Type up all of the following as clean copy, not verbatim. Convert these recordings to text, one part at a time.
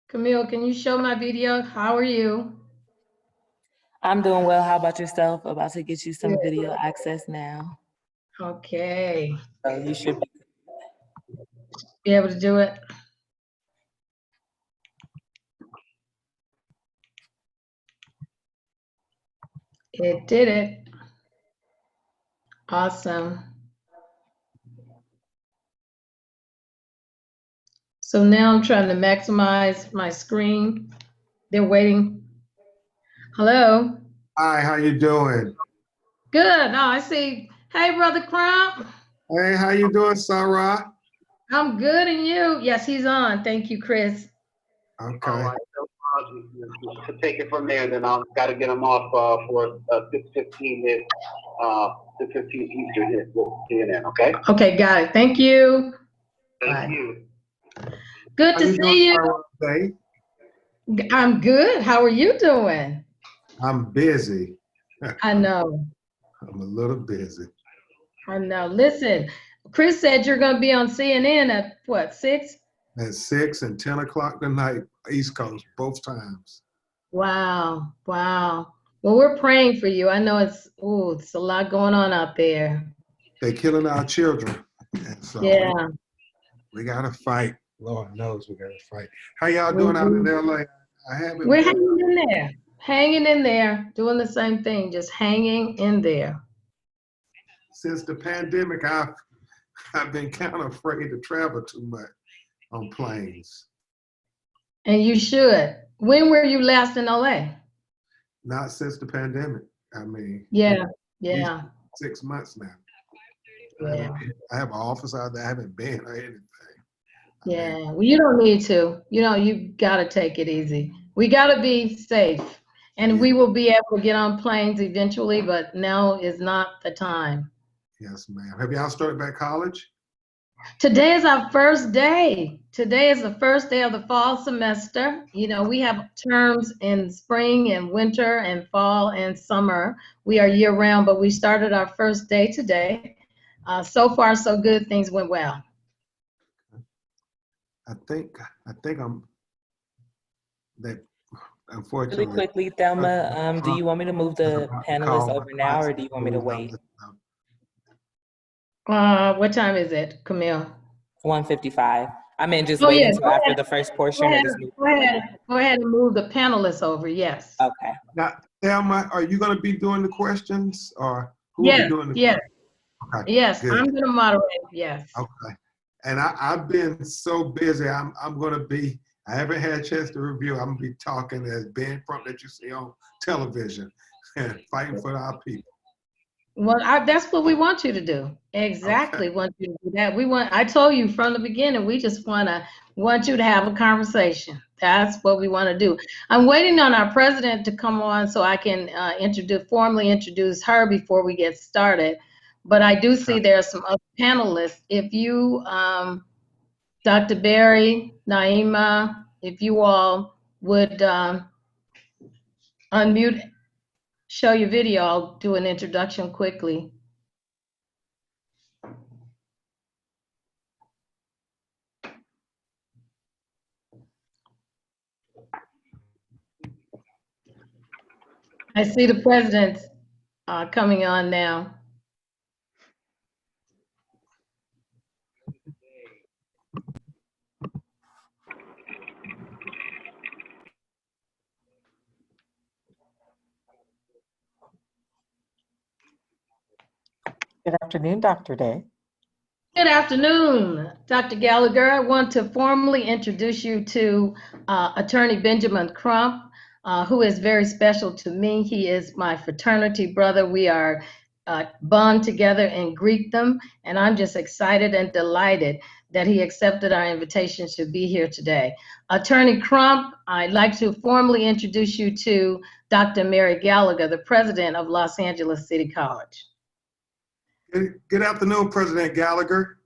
Camille, can you show my video? How are you? I'm doing well. How about yourself? About to get you some video access now. Okay. So you should be able to do it. It did it. Awesome. So now I'm trying to maximize my screen. They're waiting. Hello. Hi, how you doing? Good. Oh, I see. Hey, Brother Crump. Hey, how you doing, Sarah? I'm good, and you? Yes, he's on. Thank you, Chris. Okay. All right. So, to take it from there, then I've got to get them off for 6:15 hit, 6:15 Eastern hit. We'll see you then, okay? Okay, got it. Thank you. Thank you. Good How to you doing, see you. Sarah, today? I'm good. How are you doing? I'm busy. I know. I'm a little busy. I know. Listen, Chris said you're going to be on CNN at what, 6? At 6 and 10 o'clock tonight, East Coast, both times. Wow. Wow. Well, we're praying for you. I know it's a lot going on out there. They're killing our children. And so Yeah. we got to fight. Lord knows we got to fight. How y'all doing out in LA? I haven't We're been. hanging in there. Hanging in there. Doing the same thing. Just hanging in there. Since the pandemic, I've been kind of afraid to travel too much on planes. And you should. When were you last in LA? Not since the pandemic. I mean, Yeah. at least Yeah. 6 months now. Yeah. I have an office out there. I haven't been or anything. Yeah. Well, you don't need to. You got to take it easy. We got to be safe. And we will be able to get on planes eventually, but now is not the time. Yes, ma'am. Have y'all started back college? Today is our first day. Today is the first day of the fall semester. We have terms in spring and winter and fall and summer. We are year round, but we started our first day today. So far, so good. Things went well. I think unfortunately. really quickly, Thelma. Do you want me to move the panelists over now, or do you want me to wait? What time is it, Camille? 1:55. I mean, just wait until after the first portion. Go ahead and move the panelists over. Yes. Okay. Now, Thelma, are you going to be doing the questions, or who will be doing the questions? Okay, yes. good. I'm going to moderate. Yes. Okay. And I've been so busy. I haven't had a chance to review. I'm going to be talking as Ben Crump that you see on television and fighting for our people. Well, that's what we want you to do. Exactly. Okay. Want you to do that. I told you from the beginning, we just want you to have a conversation. That's what we want to do. I'm waiting on our president to come on so I can formally introduce her before we get started. But I do see there are some other panelists. If you, Dr. Barry, Naima, if you all would unmute, show your video, I'll do an introduction quickly. I see the president coming on now. Good afternoon, Dr. Day. Good afternoon, Dr. Gallagher. I want to formally introduce you to Attorney Benjamin Crump, who is very special to me. He is my fraternity brother. We are bond together and greet them. And I'm just excited and delighted that he accepted our invitation to be here today. Attorney Crump, I'd like to formally introduce you to Dr. Mary Gallagher, the president of Los Angeles City College. Good afternoon, President Gallagher.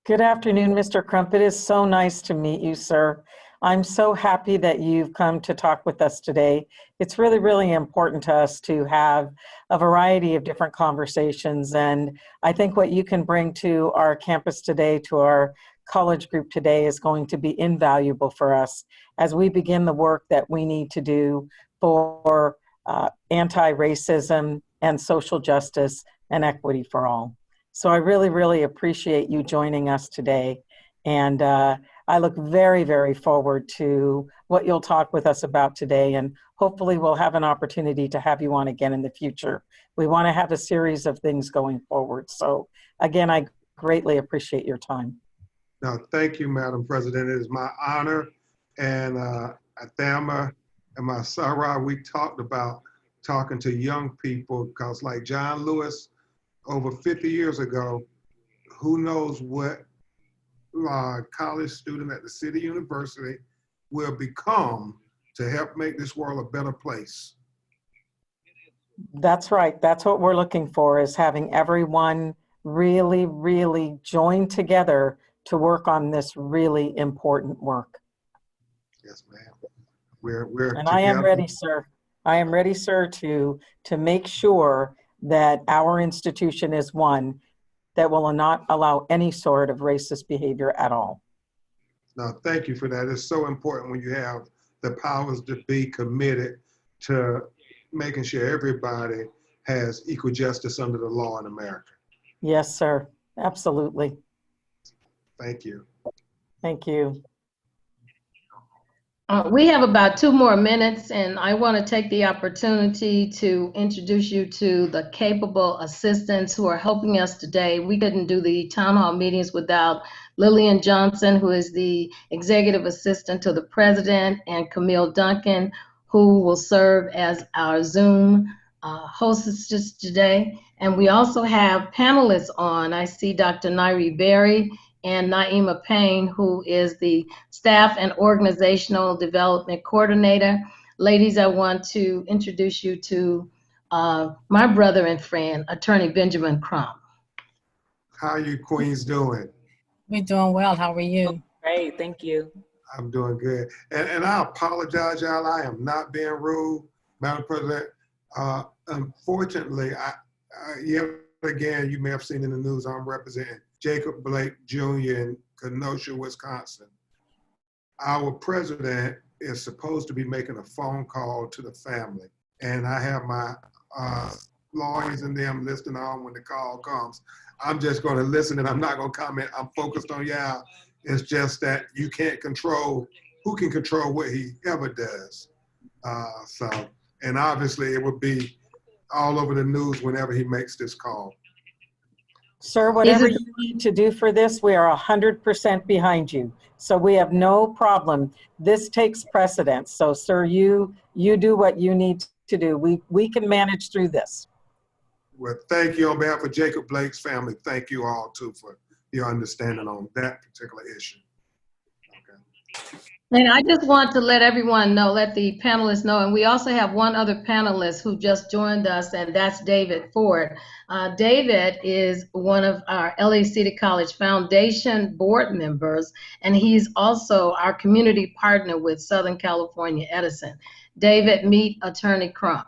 Good afternoon, Mr. Crump. It is so nice to meet you, sir. I'm so happy that you've come to talk with us today. It's really, really important to us to have a variety of different conversations. And I think what you can bring to our campus today, to our college group today, is going to be invaluable for us as we begin the work that we need to do for anti-racism and social justice and equity for all. So I really, really appreciate you joining us today. And I look very, very forward to what you'll talk with us about today. And hopefully we'll have an opportunity to have you on again in the future. We want to have a series of things going forward. So again, I greatly appreciate your time. No, thank you, Madam President. It is my honor. And Athama and my Sarah, we talked about talking to young people, because like John Lewis, over 50 years ago, who knows what college student at the City University will become to help make this world a better place. That's right. That's what we're looking for, is having everyone really, really join together to work on this really important work. Yes, ma'am. We're and together. I am ready, sir. I am ready, sir, to make sure that our institution is one that will not allow any sort of racist behavior at all. No, thank you for that. It's so important when you have the powers to be committed to making sure everybody has equal justice under the law in America. Yes, sir. Absolutely. Thank you. Thank you. We have about 2 more minutes, and I want to take the opportunity to introduce you to the capable assistants who are helping us today. We couldn't do the town hall meetings without Lillian Johnson, who is the executive assistant to the president, and Camille Duncan, who will serve as our Zoom hostess today. And we also have panelists on. I see Dr. Nairi Berry and Naima Payne, who is the Staff and Organizational Development Coordinator. Ladies, I want to introduce you to my brother and friend, Attorney Benjamin Crump. How are you queens doing? We're doing well. How are you? Great, thank you. I'm doing good. And I apologize, y'all. I am not being rude, Madam President. Unfortunately, yet again, you may have seen in the news, I'm representing Jacob Blake Jr. in Kenosha, Wisconsin. Our president is supposed to be making a phone call to the family, and I have my lawyers and them listening on when the call comes. I'm just going to listen, and I'm not going to comment. I'm focused on y'all. It's just that you can't control, who can control what he ever does. And obviously it will be all over the news whenever he makes this call. Sir, whatever you need to do for this, we are 100% behind you. So we have no problem. This takes precedence. So sir, you do what you need to do. We can manage through this. Well, thank you on behalf of Jacob Blake's family. Thank you all too for your understanding on that particular issue. Okay. And I just want to let everyone know, let the panelists know, and we also have one other panelist who just joined us, and that's David Ford. David is one of our LA City College Foundation board members, and he's also our community partner with Southern California Edison. David, meet Attorney Crump.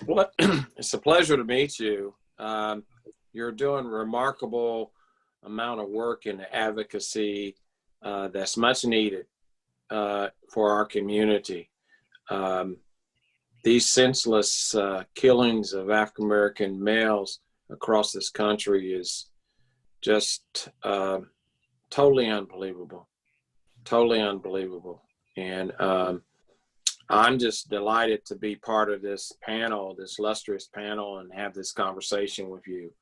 Well, it's a pleasure to meet you. You're doing a remarkable amount of work in advocacy that's much needed for our community. These senseless killings of African-American males across this country is just totally unbelievable, totally unbelievable. And I'm just delighted to be part of this panel, this lustrous panel, and have this conversation with you.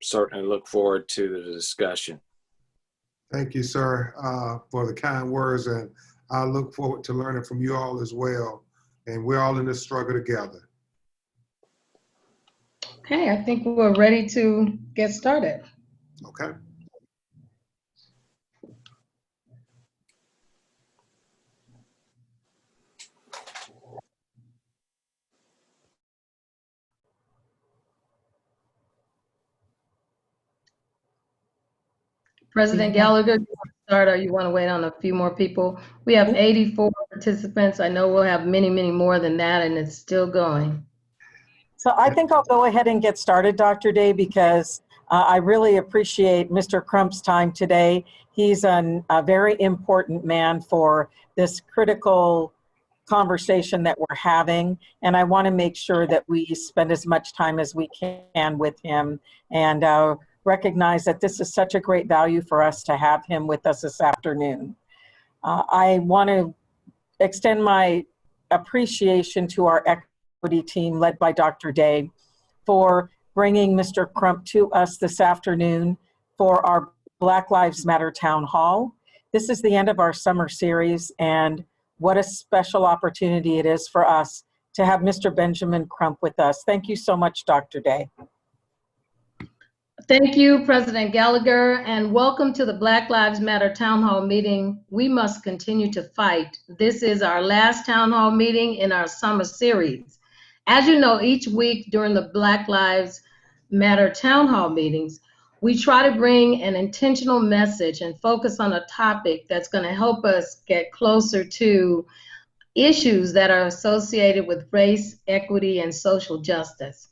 Certainly look forward to the discussion. Thank you, sir, for the kind words, and I look forward to learning from you all as well. And we're all in this struggle together. Okay, I think we're ready to get started. Okay. President Gallagher, do you want to start or you want to wait on a few more people? We have 84 participants. I know we'll have many, many more than that, and it's still going. So I think I'll go ahead and get started, Dr. Day, because I really appreciate Mr. Crump's time today. He's a very important man for this critical conversation that we're having, and I want to make sure that we spend as much time as we can with him and recognize that this is such a great value for us to have him with us this afternoon. I want to extend my appreciation to our equity team led by Dr. Day for bringing Mr. Crump to us this afternoon for our Black Lives Matter Town Hall. This is the end of our summer series, and what a special opportunity it is for us to have Mr. Benjamin Crump with us. Thank you so much, Dr. Day. Thank you, President Gallagher, and welcome to the Black Lives Matter Town Hall meeting. We must continue to fight. This is our last town hall meeting in our summer series. As you know, each week during the Black Lives Matter Town Hall meetings, we try to bring an intentional message and focus on a topic that's going to help us get closer to issues that are associated with race, equity, and social justice.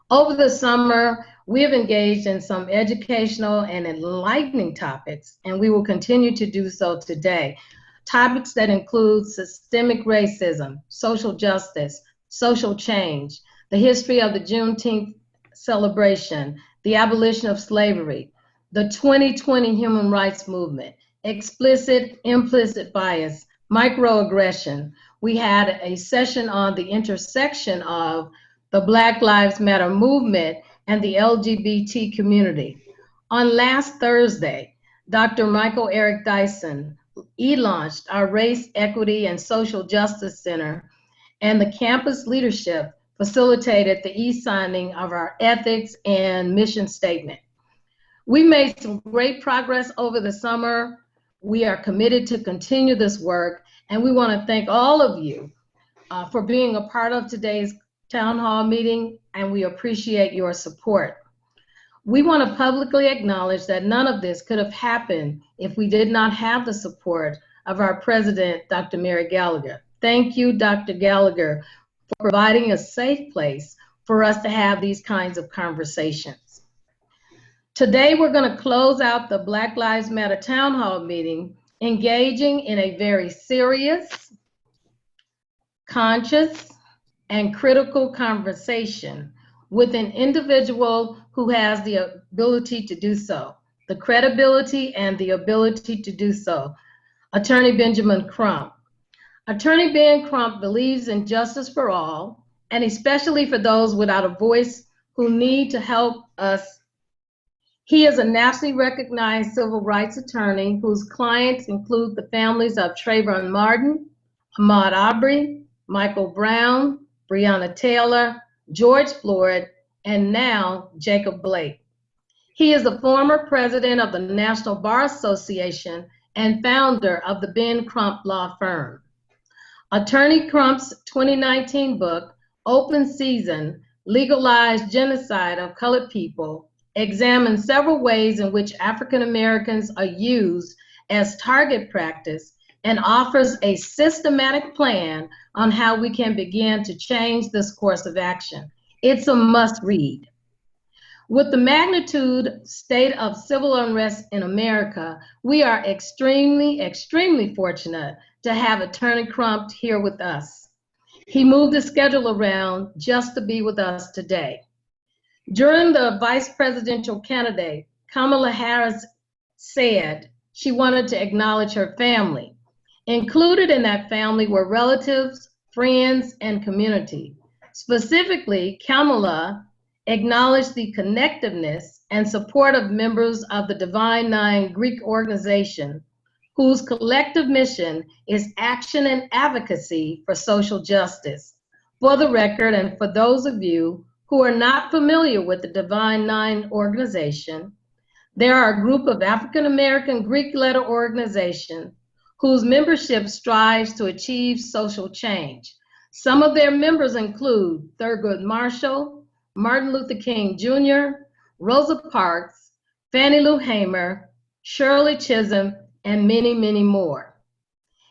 Over the summer, we have engaged in some educational and enlightening topics, and we will continue to do so today. Topics that include systemic racism, social justice, social change, the history of the Juneteenth celebration, the abolition of slavery, the 2020 human rights movement, explicit, implicit bias, microaggression. We had a session on the intersection of the Black Lives Matter movement and the LGBT community. On last Thursday, Dr. Michael Eric Dyson launched our Race, Equity, and Social Justice Center, and the campus leadership facilitated the e-signing of our ethics and mission statement. We made some great progress over the summer. We are committed to continue this work, and we want to thank all of you for being a part of today's town hall meeting, and we appreciate your support. We want to publicly acknowledge that none of this could have happened if we did not have the support of our president, Dr. Mary Gallagher. Thank you, Dr. Gallagher, for providing a safe place for us to have these kinds of conversations. Today, we're going to close out the Black Lives Matter Town Hall meeting, engaging in a very serious, conscious, and critical conversation with an individual who has the ability to do so, the credibility and the ability to do so, Attorney Benjamin Crump. Attorney Ben Crump believes in justice for all, and especially for those without a voice who need to help us. He is a nationally recognized civil rights attorney whose clients include the families of Trayvon Martin, Ahmaud Arbery, Michael Brown, Breonna Taylor, George Floyd, and now Jacob Blake. He is the former president of the National Bar Association and founder of the Ben Crump Law Firm. Attorney Crump's 2019 book, Open Season, Legalized Genocide of Colored People, examines several ways in which African Americans are used as target practice and offers a systematic plan on how we can begin to change this course of action. It's a must read. With the magnitude state of civil unrest in America, we are extremely, extremely fortunate to have Attorney Crump here with us. He moved his schedule around just to be with us today. During the vice presidential candidate, Kamala Harris said she wanted to acknowledge her family. Included in that family were relatives, friends, and community. Specifically, Kamala acknowledged the connectiveness and support of members of the Divine Nine Greek organization, whose collective mission is action and advocacy for social justice. For the record, and for those of you who are not familiar with the Divine Nine organization, they are a group of African American Greek letter organizations whose membership strives to achieve social change. Some of their members include Thurgood Marshall, Martin Luther King Jr., Rosa Parks, Fannie Lou Hamer, Shirley Chisholm, and many, many more.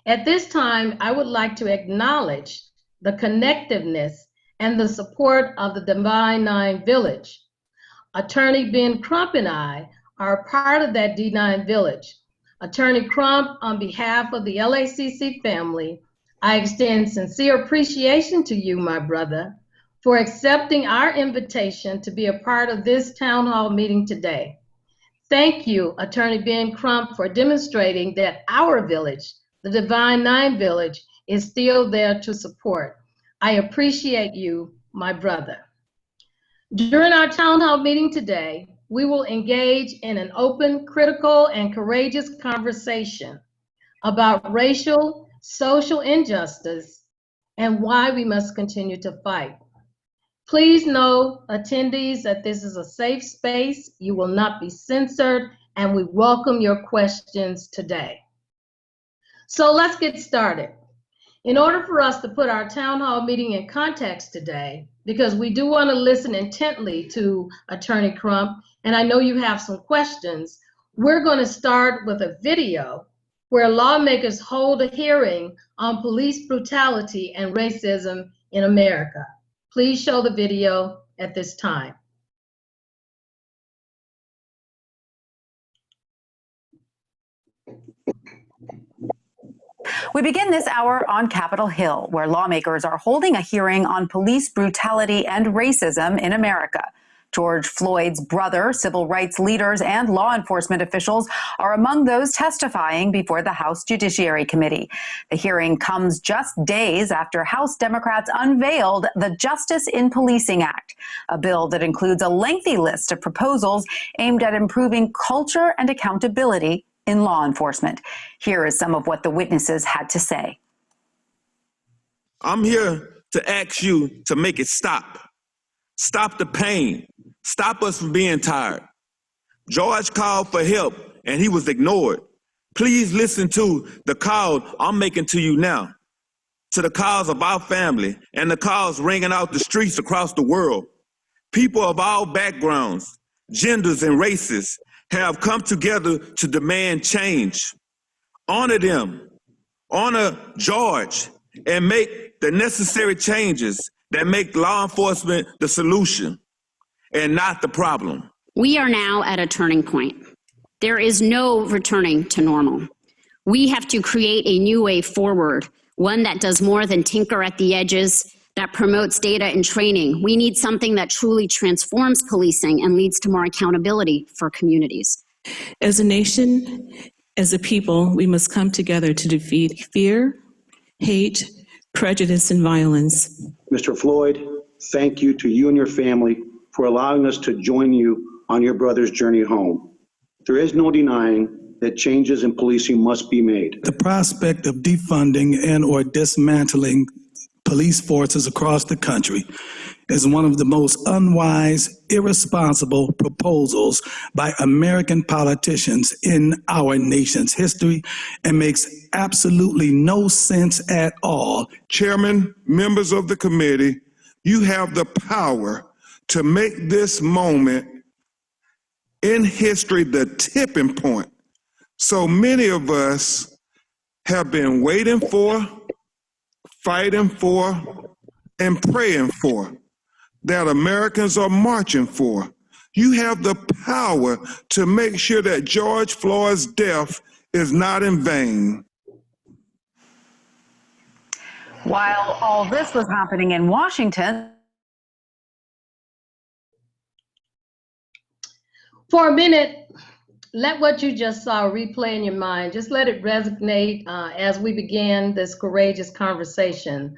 At this time, I would like to acknowledge the connectiveness and the support of the Divine Nine Village. Attorney Ben Crump and I are a part of that D9 Village. Attorney Crump, on behalf of the LACC family, I extend sincere appreciation to you, my brother, for accepting our invitation to be a part of this town hall meeting today. Thank you, Attorney Ben Crump, for demonstrating that our village, the Divine Nine Village, is still there to support. I appreciate you, my brother. During our town hall meeting today, we will engage in an open, critical, and courageous conversation about racial, social injustice and why we must continue to fight. Please know, attendees, that this is a safe space. You will not be censored, and we welcome your questions today. So let's get started. In order for us to put our town hall meeting in context today, because we do want to listen intently to Attorney Crump, and I know you have some questions, we're going to start with a video where lawmakers hold a hearing on police brutality and racism in America. Please show the video at this time. We begin this hour on Capitol Hill, where lawmakers are holding a hearing on police brutality and racism in America. George Floyd's brother, civil rights leaders, and law enforcement officials are among those testifying before the House Judiciary Committee. The hearing comes just days after House Democrats unveiled the Justice in Policing Act, a bill that includes a lengthy list of proposals aimed at improving culture and accountability in law enforcement. Here is some of what the witnesses had to say. I'm here to ask you to make it stop. Stop the pain. Stop us from being tired. George called for help and he was ignored. Please listen to the call I'm making to you now, to the calls of our family and the calls ringing out the streets across the world. People of all backgrounds, genders, and races have come together to demand change. Honor them, honor George, and make the necessary changes that make law enforcement the solution and not the problem. We are now at a turning point. There is no returning to normal. We have to create a new way forward, one that does more than tinker at the edges, that promotes data and training. We need something that truly transforms policing and leads to more accountability for communities. As a nation, as a people, we must come together to defeat fear, hate, prejudice, and violence. Mr. Floyd, thank you to you and your family for allowing us to join you on your brother's journey home. There is no denying that changes in policing must be made. The prospect of defunding and or dismantling police forces across the country is one of the most unwise, irresponsible proposals by American politicians in our nation's history and makes absolutely no sense at all. Chairman, members of the committee, you have the power to make this moment in history the tipping point. So many of us have been waiting for, fighting for, and praying for, that Americans are marching for. You have the power to make sure that George Floyd's death is not in vain. While all this was happening in Washington, For a minute, let what you just saw replay in your mind. Just let it resonate as we begin this courageous conversation.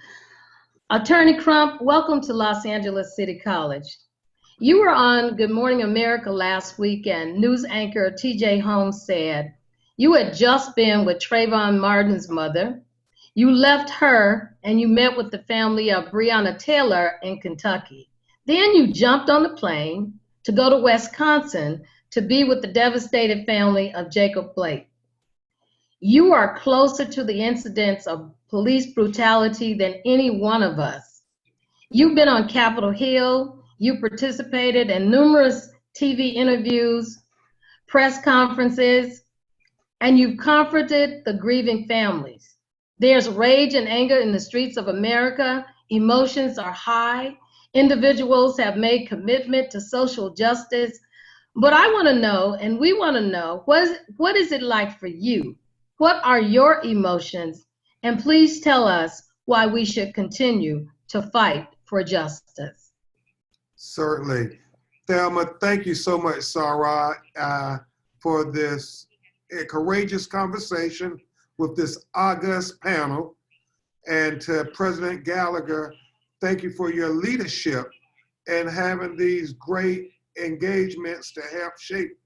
Attorney Crump, welcome to Los Angeles City College. You were on Good Morning America last week, and news anchor TJ Holmes said you had just been with Trayvon Martin's mother. You left her and you met with the family of Breonna Taylor in Kentucky. Then you jumped on the plane to go to Wisconsin to be with the devastated family of Jacob Blake. You are closer to the incidents of police brutality than any one of us. You've been on Capitol Hill, you participated in numerous TV interviews, press conferences, and you've comforted the grieving families. There's rage and anger in the streets of America. Emotions are high. Individuals have made commitment to social justice. But I want to know, and we want to know, what is it like for you? What are your emotions? And please tell us why we should continue to fight for justice. Certainly. Thelma, thank you so much, Sarah, for this courageous conversation with this august panel. And to President Gallagher, thank you for your leadership and having these great engagements to help shape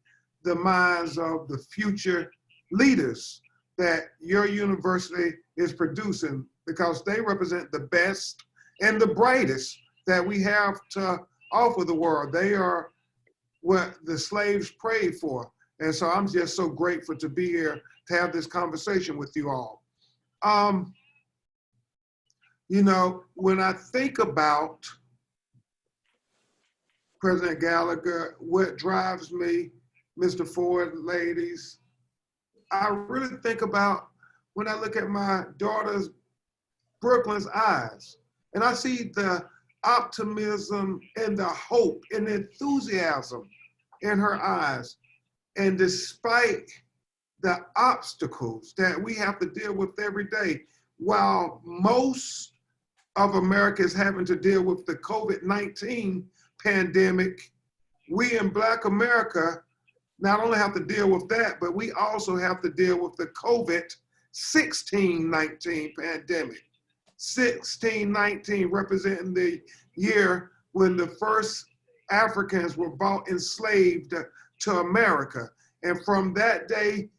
the minds of the future leaders that your university is producing, because they represent the best and the brightest that we have to offer the world. They are what the slaves prayed for. And so I'm just so grateful to be here to have this conversation with you all. You know, when I think about President Gallagher, what drives me, Mr. Ford, ladies, I really think about when I look at my daughter's, Brooklyn's eyes, and I see the optimism and the hope and the enthusiasm in her eyes. And despite the obstacles that we have to deal with every day, while most of America is having to deal with the COVID-19 pandemic, we in Black America not only have to deal with that, but we also have to deal with the COVID-19 pandemic. 1619 representing the year when the first Africans were bought enslaved to America. And from that day,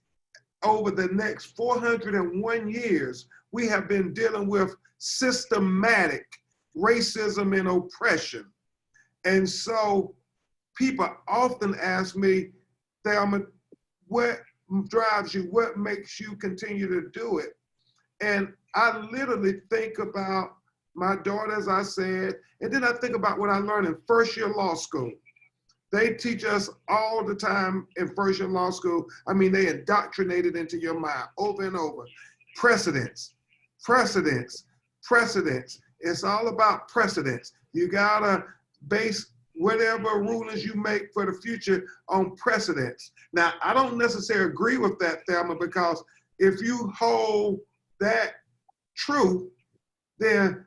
over the next 401 years, we have been dealing with systematic racism and oppression. And so people often ask me, Thelma, what drives you? What makes you continue to do it? And I literally think about my daughter, as I said, and then I think about what I learned in first year law school. They teach us all the time in first year law school. I mean, they indoctrinate it into your mind over and over. Precedents, precedents, precedents. It's all about precedents. You gotta base whatever rulings you make for the future on precedents. Now, I don't necessarily agree with that, Thelma, because if you hold that true, then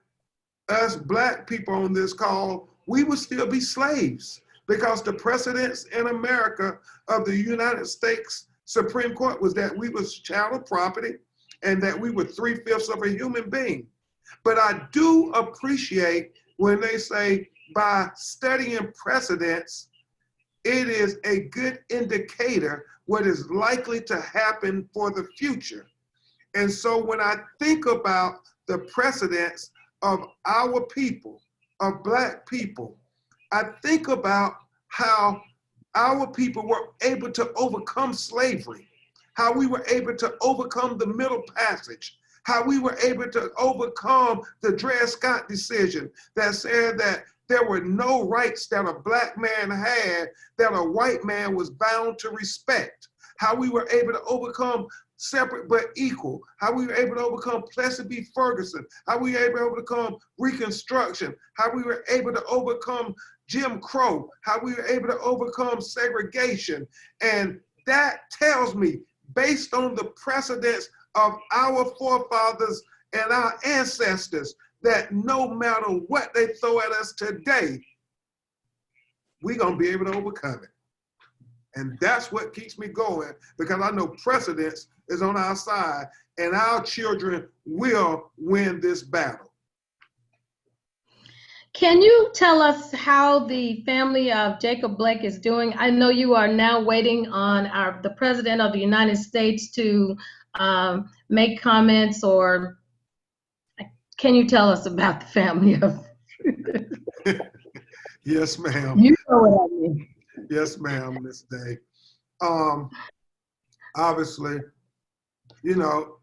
us Black people on this call, we would still be slaves, because the precedents in America of the United States Supreme Court was that we was chattel property and that we were 3/5 of a human being. But I do appreciate when they say by studying precedents, it is a good indicator what is likely to happen for the future. And so when I think about the precedents of our people, of Black people, I think about how our people were able to overcome slavery, how we were able to overcome the Middle Passage, how we were able to overcome the Dred Scott decision that said that there were no rights that a Black man had that a white man was bound to respect, how we were able to overcome separate but equal, how we were able to overcome Plessy v. Ferguson, how we were able to overcome Reconstruction, how we were able to overcome Jim Crow, how we were able to overcome segregation. And that tells me, based on the precedents of our forefathers and our ancestors, that no matter what they throw at us today, we're gonna be able to overcome it. And that's what keeps me going, because I know precedence is on our side and our children will win this battle. Can you tell us how the family of Jacob Blake is doing? I know you are now waiting on the President of the United States to make comments, or can you tell us about the family of? Yes, ma'am. You know what I mean. Yes, ma'am, Miss Day. Obviously, you know,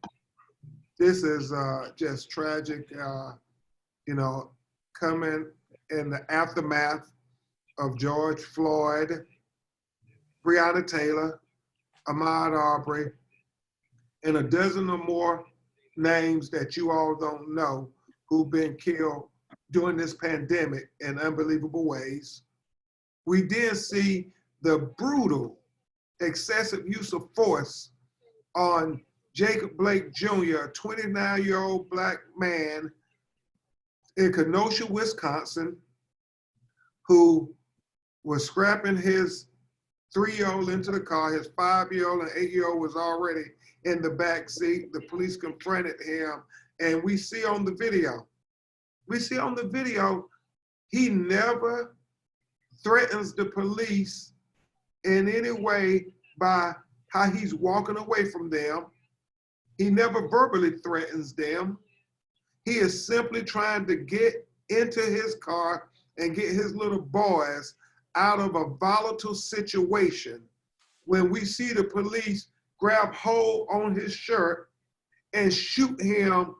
this is just tragic, you know, coming in the aftermath of George Floyd, Breonna Taylor, Ahmaud Arbery, and a dozen or more names that you all don't know who've been killed during this pandemic in unbelievable ways. We did see the brutal, excessive use of force on Jacob Blake Jr., a 29-year-old Black man in Kenosha, Wisconsin, who was scrapping his 3-year-old into the car. His 5-year-old and 8-year-old was already in the back seat. The police confronted him, and we see on the video, he never threatens the police in any way by how he's walking away from them. He never verbally threatens them. He is simply trying to get into his car and get his little boys out of a volatile situation. When we see the police grab hold on his shirt and shoot him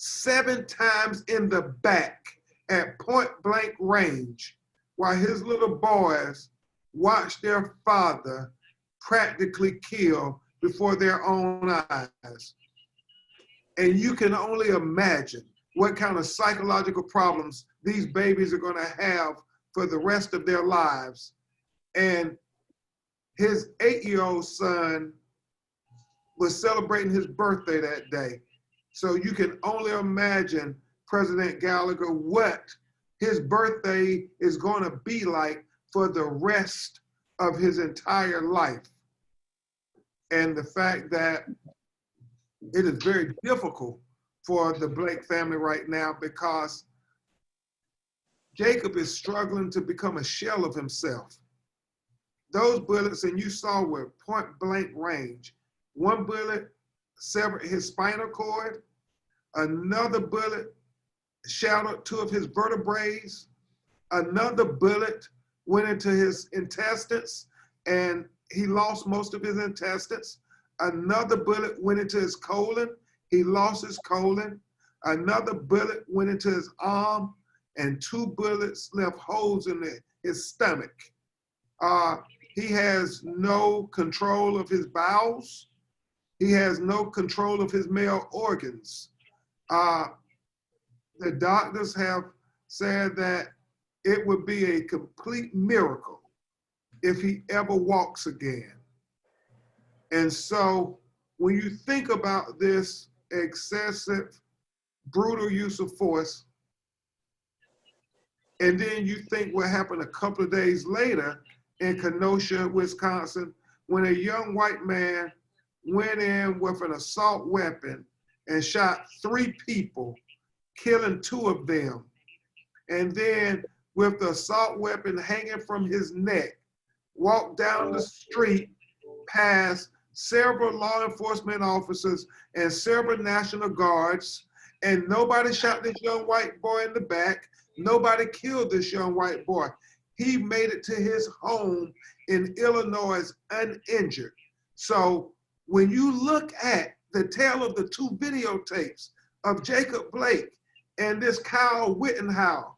7 times in the back at point blank range, while his little boys watch their father practically killed before their own eyes. And you can only imagine what kind of psychological problems these babies are gonna have for the rest of their lives. And his 8-year-old son was celebrating his birthday that day. So you can only imagine, President Gallagher, what his birthday is gonna be like for the rest of his entire life. And the fact that it is very difficult for the Blake family right now because Jacob is struggling to become a shell of himself. Those bullets, and you saw were point blank range. One bullet severed his spinal cord. Another bullet shattered 2 of his vertebrae. Another bullet went into his intestines and he lost most of his intestines. Another bullet went into his colon. He lost his colon. Another bullet went into his arm, and 2 bullets left holes in his stomach. He has no control of his bowels. He has no control of his male organs. The doctors have said that it would be a complete miracle if he ever walks again. And so when you think about this excessive, brutal use of force, and then you think what happened a couple of days later in Kenosha, Wisconsin, when a young white man went in with an assault weapon and shot 3 people, killing 2 of them. And then with the assault weapon hanging from his neck, walked down the street past several law enforcement officers and several National Guards, and nobody shot this young white boy in the back. Nobody killed this young white boy. He made it to his home in Illinois uninjured. So when you look at the tale of the 2 videotapes of Jacob Blake and this Kyle Wittenhouse,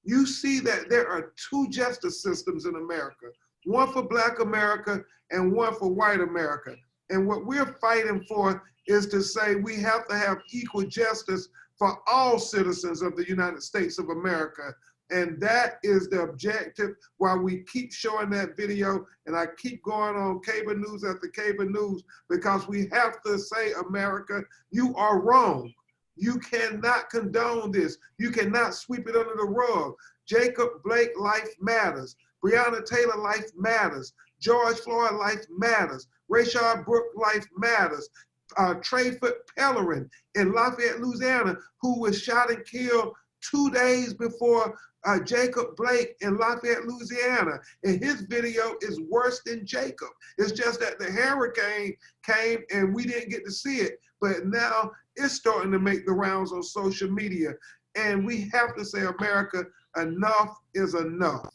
you see that there are 2 justice systems in America, one for Black America and one for white America. And what we're fighting for is to say we have to have equal justice for all citizens of the United States of America. And that is the objective while we keep showing that video, and I keep going on cable news after cable news, because we have to say, America, you are wrong. You cannot condone this. You cannot sweep it under the rug. Jacob Blake life matters. Breonna Taylor life matters. George Floyd life matters. Rayshard Brooks life matters. Trayford Pellerin in Lafayette, Louisiana, who was shot and killed 2 days before Jacob Blake in Lafayette, Louisiana. And his video is worse than Jacob. It's just that the hurricane came and we didn't get to see it. But now it's starting to make the rounds on social media. And we have to say, America, enough is enough.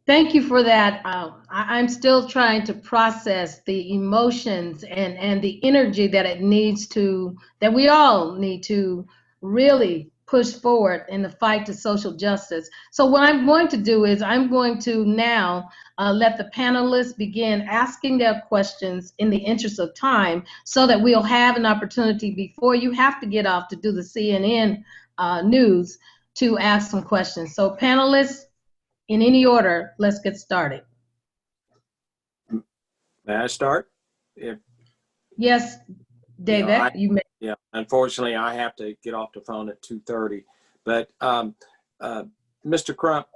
Thank you for that. I'm still trying to process the emotions and the energy that that we all need to really push forward in the fight to social justice. So what I'm going to do is I'm going to now let the panelists begin asking their questions in the interest of time so that we'll have an opportunity before you have to get off to do the CNN news to ask some questions. So panelists, in any order, let's get started. May I start? Yes, David, you may. Yeah, unfortunately, I have to get off the phone at 2:30. But Mr. Crump,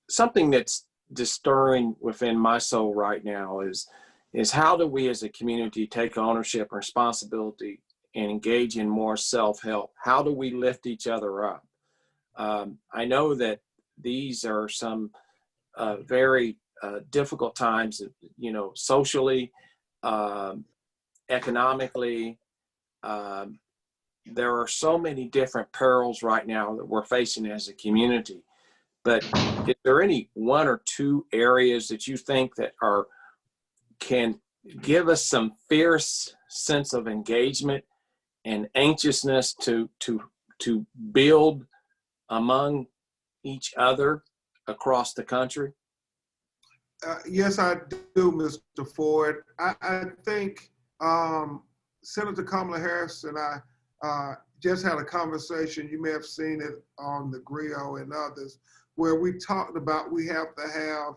something that's stirring within my soul right now is how do we as a community take ownership and responsibility and engage in more self-help? How do we lift each other up? I know that these are some very difficult times, socially, economically. There are so many different perils right now that we're facing as a community. But is there any one or two areas that you think that can give us some fierce sense of engagement and anxiousness to build among each other across the country? Yes, I do, Mr. Ford. I think Senator Kamala Harris and I just had a conversation. You may have seen it on the Griot and others, where we talked about we have to have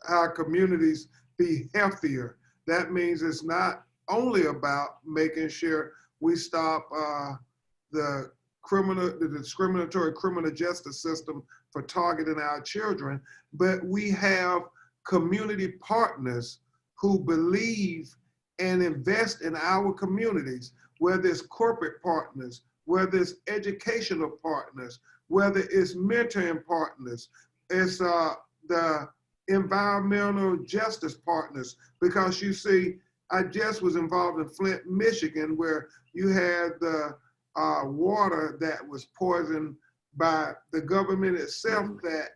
our communities be healthier. That means it's not only about making sure we stop the discriminatory criminal justice system for targeting our children, but we have community partners who believe and invest in our communities, whether it's corporate partners, whether it's educational partners, whether it's mentoring partners, it's the environmental justice partners. Because you see, I just was involved in Flint, Michigan, where you had the water that was poisoned by the government itself that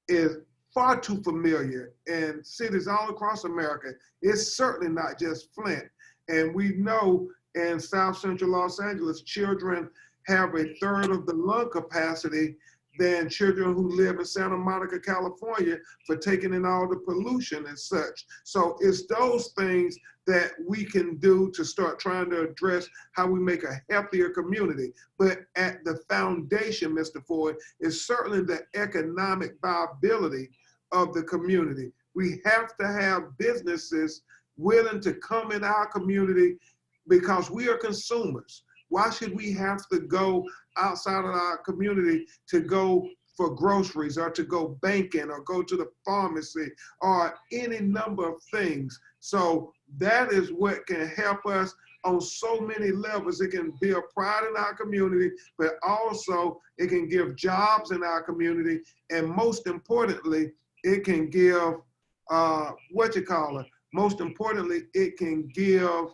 is far too familiar in cities all across America. It's certainly not just Flint. And we know in South Central Los Angeles, children have a third of the lung capacity than children who live in Santa Monica, California, for taking in all the pollution and such. So it's those things that we can do to start trying to address how we make a healthier community. But at the foundation, Mr. Ford, is certainly the economic viability of the community. We have to have businesses willing to come in our community because we are consumers. Why should we have to go outside of our community to go for groceries or to go banking or go to the pharmacy or any number of things? So that is what can help us on so many levels. It can build pride in our community, but also it can give jobs in our community. And most importantly, it can give, most importantly, it can give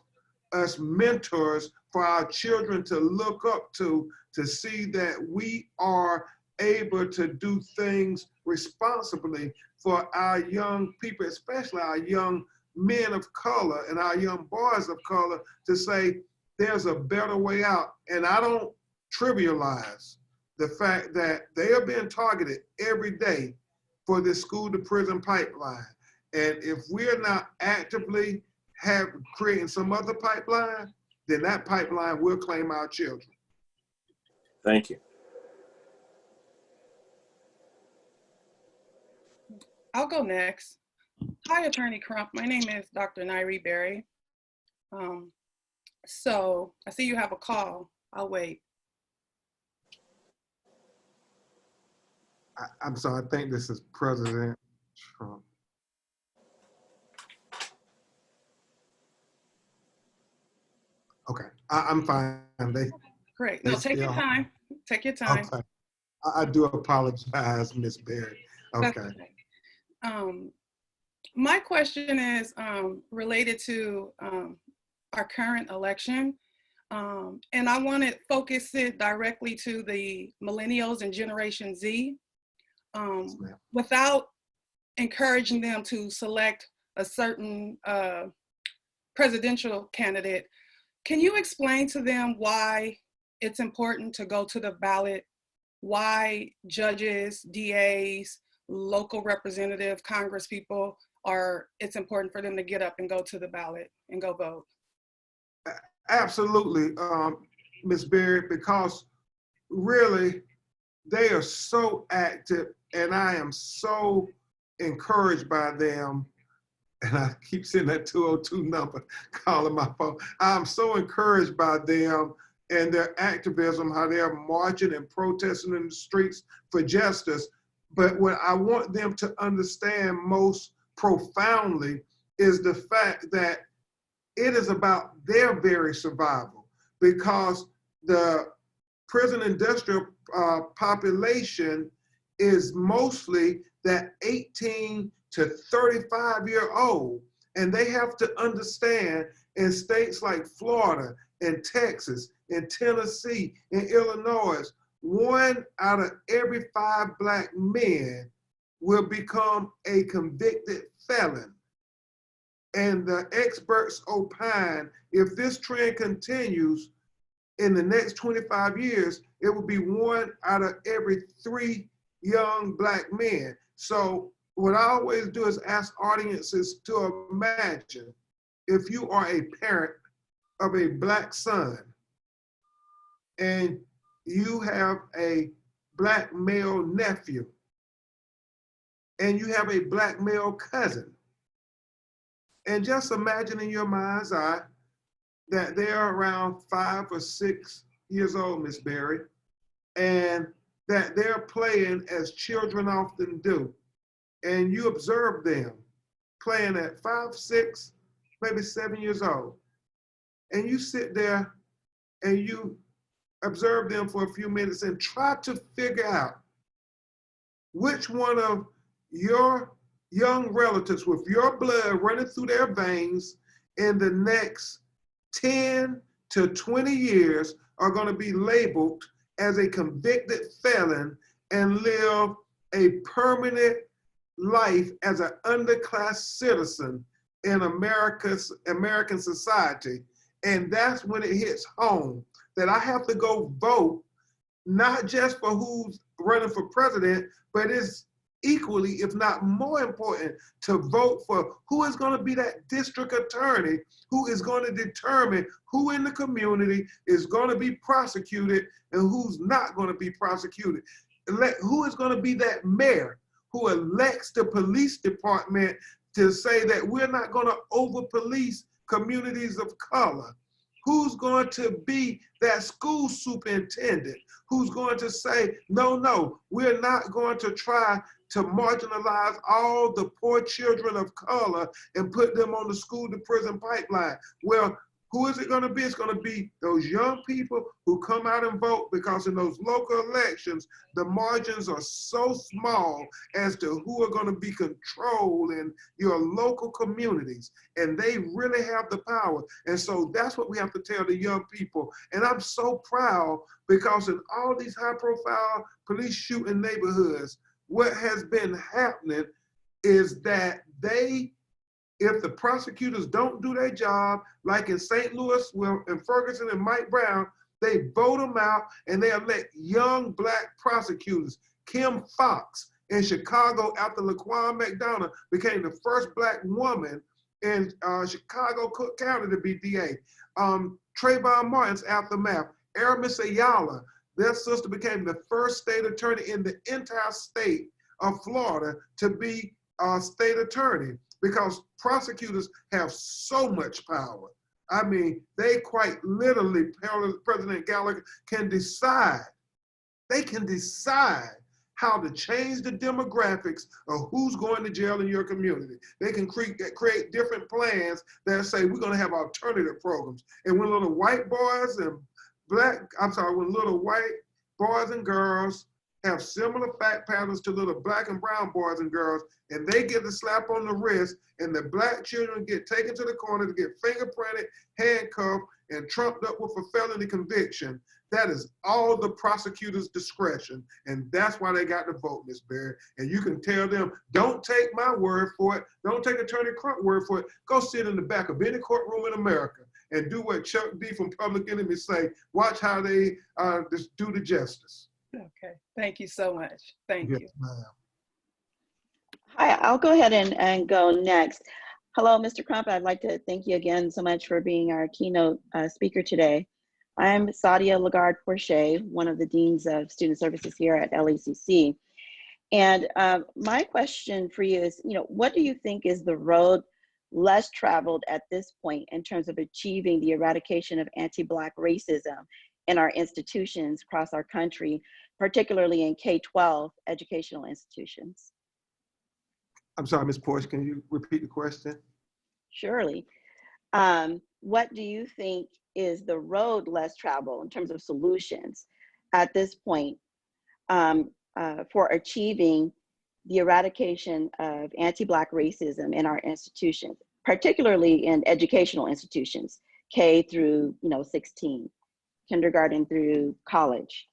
us mentors for our children to look up to see that we are able to do things responsibly for our young people, especially our young men of color and our young boys of color, to say there's a better way out. And I don't trivialize the fact that they are being targeted every day for this school to prison pipeline. And if we're not actively creating some other pipeline, then that pipeline will claim our children. Thank you. I'll go next. Hi, Attorney Crump. My name is Dr. Nairi Berry. So I see you have a call. I'll wait. I'm sorry, I think this is President Trump. Okay, I'm fine. Great. No, take your time. Take your time. Okay. I do apologize, Ms. Berry. Okay. My question is related to our current election. And I want to focus it directly to the millennials and Generation Z, without encouraging them to select a certain presidential candidate. Can you explain to them why it's important to go to the ballot, why judges, DAs, local representative, Congress people it's important for them to get up and go to the ballot and go vote? Absolutely, Ms. Berry, because really they are so active and I am so encouraged by them. And I keep seeing that 202 number calling my phone. I'm so encouraged by them and their activism, how they're marching and protesting in the streets for justice. But what I want them to understand most profoundly is the fact that it is about their very survival, because the prison industrial population is mostly that 18 to 35-year-old. And they have to understand in states like Florida and Texas and Tennessee and Illinois, 1 out of every 5 Black men will become a convicted felon. And the experts opine, if this trend continues in the next 25 years, it will be 1 out of every 3 young Black men. So what I always do is ask audiences to imagine if you are a parent of a Black son and you have a Black male nephew and you have a Black male cousin. And just imagine in your mind's eye that they're around 5 or 6 years old, Miss Berry, and that they're playing as children often do. And you observe them playing at 5, 6, maybe 7 years old. And you sit there and you observe them for a few minutes and try to figure out which one of your young relatives with your blood running through their veins in the next 10 to 20 years are going to be labeled as a convicted felon and live a permanent life as an underclass citizen in American society. And that's when it hits home that I have to go vote, not just for who's running for president, but it's equally, if not more important, to vote for who is going to be that district attorney who is going to determine who in the community is going to be prosecuted and who's not going to be prosecuted. Who is going to be that mayor who elects the police department to say that we're not going to over-police communities of color? Who's going to be that school superintendent who's going to say, no, we're not going to try to marginalize all the poor children of color and put them on the school to prison pipeline? Well, who is it going to be? It's going to be those young people who come out and vote, because in those local elections, the margins are so small as to who are going to be controlling your local communities. And they really have the power. And so that's what we have to tell the young people. And I'm so proud, because in all these high profile police shooting neighborhoods, what has been happening is that if the prosecutors don't do their job, like in St. Louis, in Ferguson and Mike Brown, they vote them out and they elect young Black prosecutors. Kim Fox in Chicago, after Laquan McDonough became the first Black woman in Chicago, Cook County to be DA. Trayvon Martin's aftermath. Aramis Ayala, their sister, became the first state attorney in the entire state of Florida to be a state attorney, because prosecutors have so much power. I mean, they quite literally, President Gallagher, can decide. They can decide how to change the demographics of who's going to jail in your community. They can create different plans that say we're going to have alternative programs. And when little white boys and when little white boys and girls have similar fact patterns to little black and brown boys and girls, and they get a slap on the wrist, and the black children get taken to the corner to get fingerprinted, handcuffed, and trumped up with a felony conviction. That is all the prosecutor's discretion, and that's why they got the vote, Ms. Berry. And you can tell them, don't take my word for it, don't take Attorney Crump word for it, go sit in the back of any courtroom in America and do what Chuck D from Public Enemy say, watch how they just do the justice. Okay, thank you so much. Thank you. Ma'am. Hi, I'll go ahead and go next. Hello, Mr. Crump. I'd like to thank you again so much for being our keynote speaker today. I'm Sadia Lagarde-Porcher, one of the Deans of Student Services here at LACC. And my question for you is, what do you think is the road less traveled at this point in terms of achieving the eradication of anti-Black racism in our institutions across our country, particularly in K-12 educational institutions? I'm sorry, Ms. Porsche, can you repeat the question? Surely. What do you think is the road less traveled in terms of solutions at this point for achieving the eradication of anti-Black racism in our institutions, particularly in educational institutions, K through 16, kindergarten through college?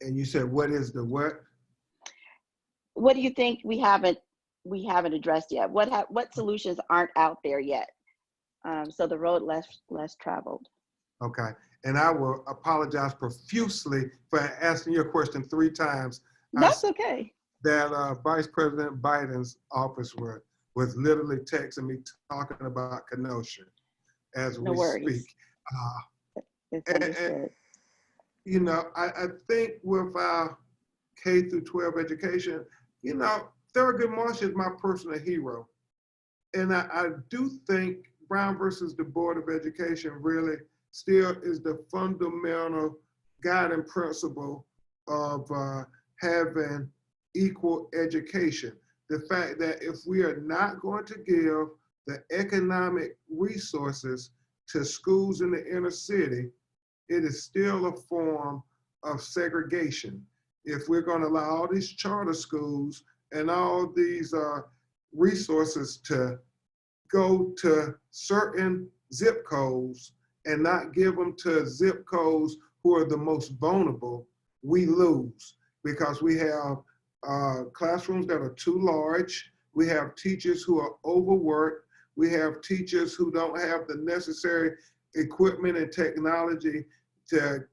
And you said, what is the what? What do you think we haven't addressed yet? What solutions aren't out there yet? So the road less traveled. Okay, and I will apologize profusely for asking your question 3 times. That's okay. That Vice President Biden's office was literally texting me talking about Kenosha as we speak. And, I think with our K through 12 education, Thurgood Marshall is my personal hero. And I do think Brown versus the Board of Education really still is the fundamental guiding principle of having equal education. The fact that if we are not going to give the economic resources to schools in the inner city, it is still a form of segregation. If we're going to allow all these charter schools and all these resources to go to certain zip codes and not give them to zip codes who are the most vulnerable, we lose, because we have classrooms that are too large. We have teachers who are overworked. We have teachers who don't have the necessary equipment and technology to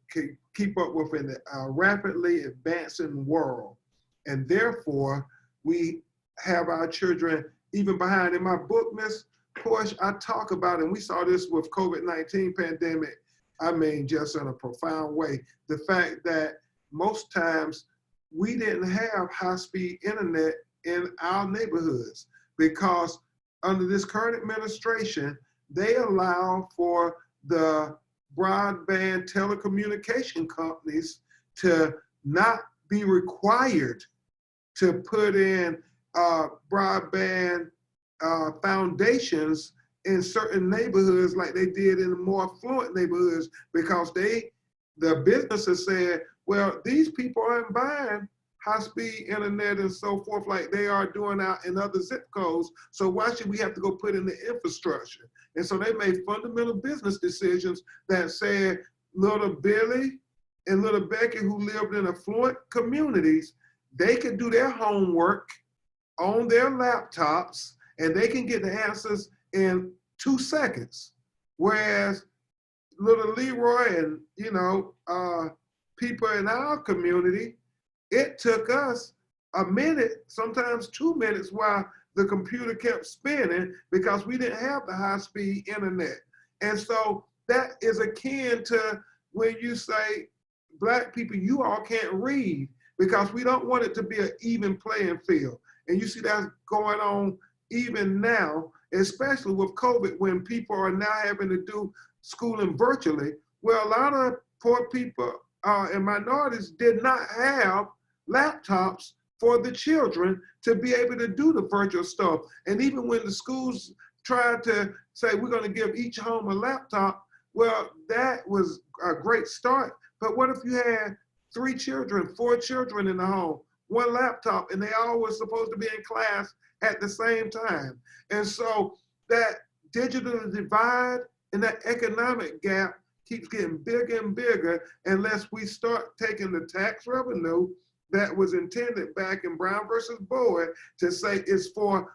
keep up with a rapidly advancing world. And therefore, we have our children even behind. In my book, Ms. Porsche, I talk about, and we saw this with COVID-19 pandemic, just in a profound way, the fact that most times we didn't have high-speed internet in our neighborhoods, because under this current administration, they allow for the broadband telecommunication companies to not be required to put in broadband foundations in certain neighborhoods like they did in the more affluent neighborhoods, because the businesses said, well, these people aren't buying high-speed internet and so forth like they are doing out in other zip codes, so why should we have to go put in the infrastructure? And so they made fundamental business decisions that said little Billy and little Becky, who lived in affluent communities, they could do their homework on their laptops and they can get the answers in 2 seconds. Whereas little Leroy and people in our community, it took us a minute, sometimes 2 minutes, while the computer kept spinning because we didn't have the high-speed internet. And so that is akin to when you say, Black people, you all can't read, because we don't want it to be an even playing field. And you see that going on even now, especially with COVID, when people are now having to do schooling virtually. Well, a lot of poor people and minorities did not have laptops for the children to be able to do the virtual stuff. And even when the schools tried to say, we're going to give each home a laptop, well, that was a great start. But what if you had 3 children, 4 children in the home, 1 laptop, and they all were supposed to be in class at the same time. And so that digital divide and that economic gap keeps getting bigger and bigger unless we start taking the tax revenue that was intended back in Brown versus Boyd to say it's for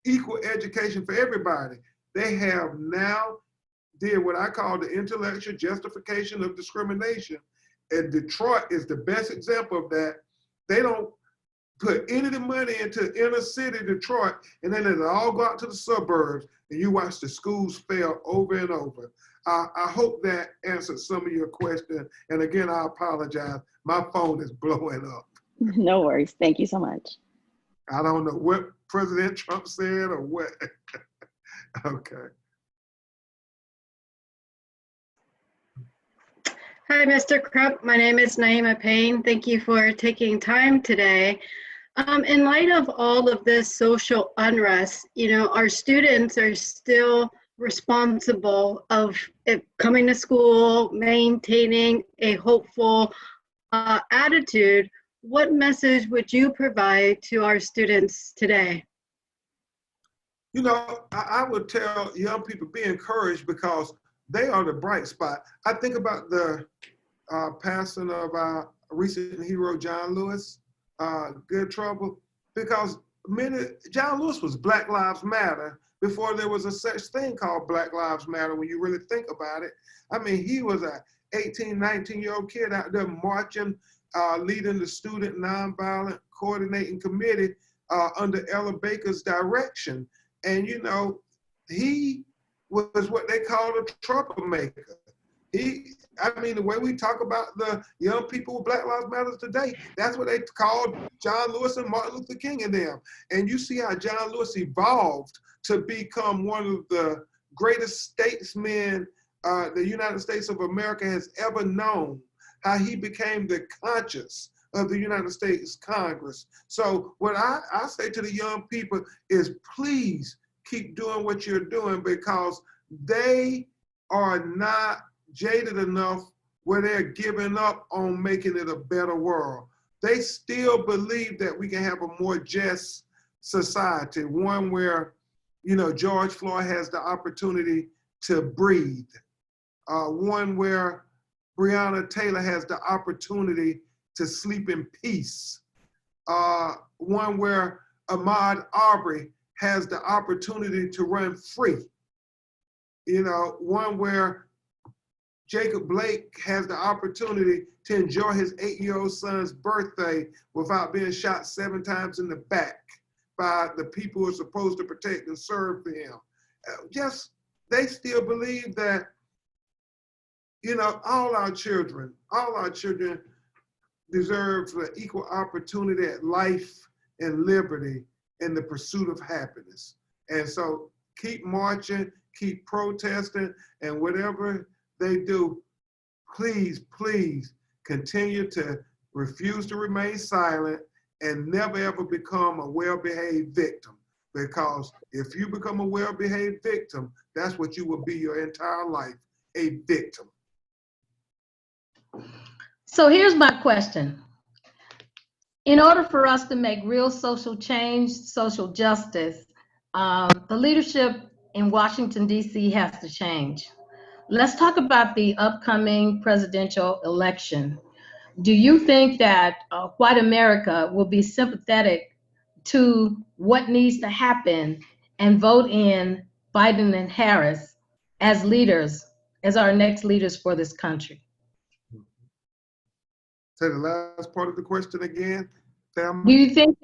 equal education for everybody. They have now did what I call the intellectual justification of discrimination. And Detroit is the best example of that. They don't put any of the money into inner city Detroit, and then it all go out to the suburbs, and you watch the schools fail over and over. I hope that answered some of your question. And again, I apologize. My phone is blowing up. No worries. Thank you so much. I don't know what President Trump said or what. Okay. Hi, Mr. Crump. My name is Naima Payne. Thank you for taking time today. In light of all of this social unrest, you know, our students are still responsible of coming to school, maintaining a hopeful attitude. What message would you provide to our students today? You know, I would tell young people, be encouraged because they are the bright spot. I think about the passing of our recent hero, John Lewis, Good Trouble, because John Lewis was Black Lives Matter before there was a such thing called Black Lives Matter when you really think about it. I mean, he was a 18, 19-year-old kid out there marching, leading the Student Nonviolent Coordinating Committee under Ella Baker's direction. And, you know, he was what they called a troublemaker. I mean, the way we talk about the young people with Black Lives Matter today, that's what they called John Lewis and Martin Luther King and them. And you see how John Lewis evolved to become one of the greatest statesmen the United States of America has ever known, how he became the conscience of the United States Congress. So what I say to the young people is please keep doing what you're doing because they are not jaded enough where they're giving up on making it a better world. They still believe that we can have a more just society, one where, you know, George Floyd has the opportunity to breathe, one where Breonna Taylor has the opportunity to sleep in peace, one where Ahmaud Arbery has the opportunity to run free, you know, one where Jacob Blake has the opportunity to enjoy his 8-year-old son's birthday without being shot 7 times in the back by the people who are supposed to protect and serve him. Just, they still believe that, you know, all our children deserve the equal opportunity at life and liberty and the pursuit of happiness. And so keep marching, keep protesting, and whatever they do, please, please continue to refuse to remain silent and never ever become a well-behaved victim. Because if you become a well-behaved victim, that's what you will be your entire life, a victim. So here's my question. In order for us to make real social change, social justice, the leadership in Washington, D.C. has to change. Let's talk about the upcoming presidential election. Do you think that white America will be sympathetic to what needs to happen and vote in Biden and Harris as leaders, as our next leaders for this country? Say the last part of the question again, Thelma. Do you think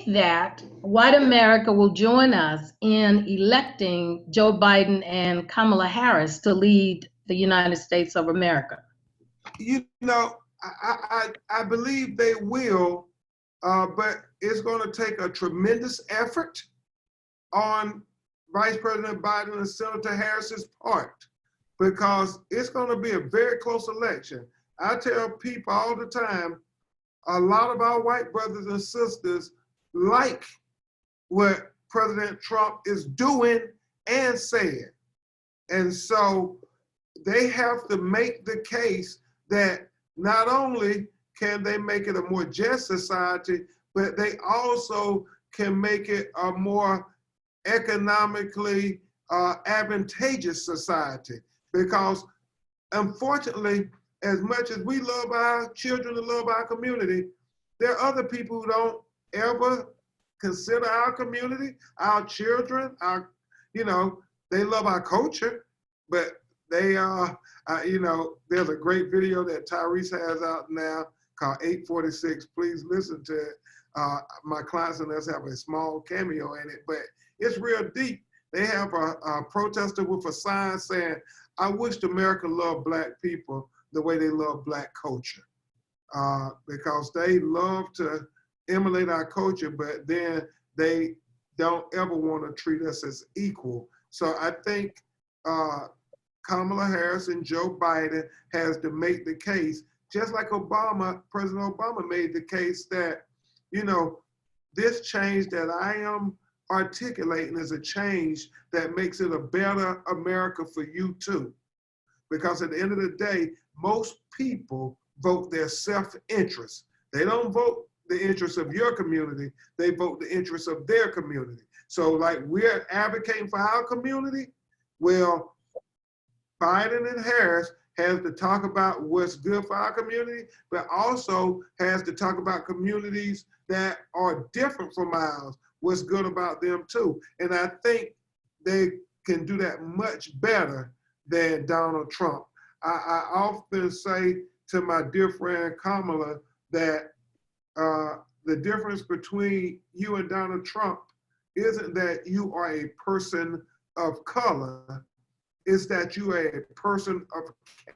that white America will join us in electing Joe Biden and Kamala Harris to lead the United States of America? You know, I believe they will, but it's going to take a tremendous effort on Vice President Biden and Senator Harris's part, because it's going to be a very close election. I tell people all the time, a lot of our white brothers and sisters like what President Trump is doing and saying. And so they have to make the case that not only can they make it a more just society, but they also can make it a more economically advantageous society. Because unfortunately, as much as we love our children and love our community, there are other people who don't ever consider our community, our children, our, you know, they love our culture, but they you know, there's a great video that Tyrese has out now called 846. Please listen to it. My clients and us have a small cameo in it, but it's real deep. They have a protester with a sign saying, "I wish America loved Black people the way they love Black culture," because they love to emulate our culture, but then they don't ever want to treat us as equal. So I think Kamala Harris and Joe Biden has to make the case, just like President Obama made the case that, you know, this change that I am articulating is a change that makes it a better America for you too. Because at the end of the day, most people vote their self-interest. They don't vote the interests of your community, they vote the interests of their community. So like we're advocating for our community, well, Biden and Harris has to talk about what's good for our community, but also has to talk about communities that are different from ours, what's good about them too. And I think they can do that much better than Donald Trump. I often say to my dear friend Kamala that the difference between you and Donald Trump isn't that you are a person of color, it's that you are a person of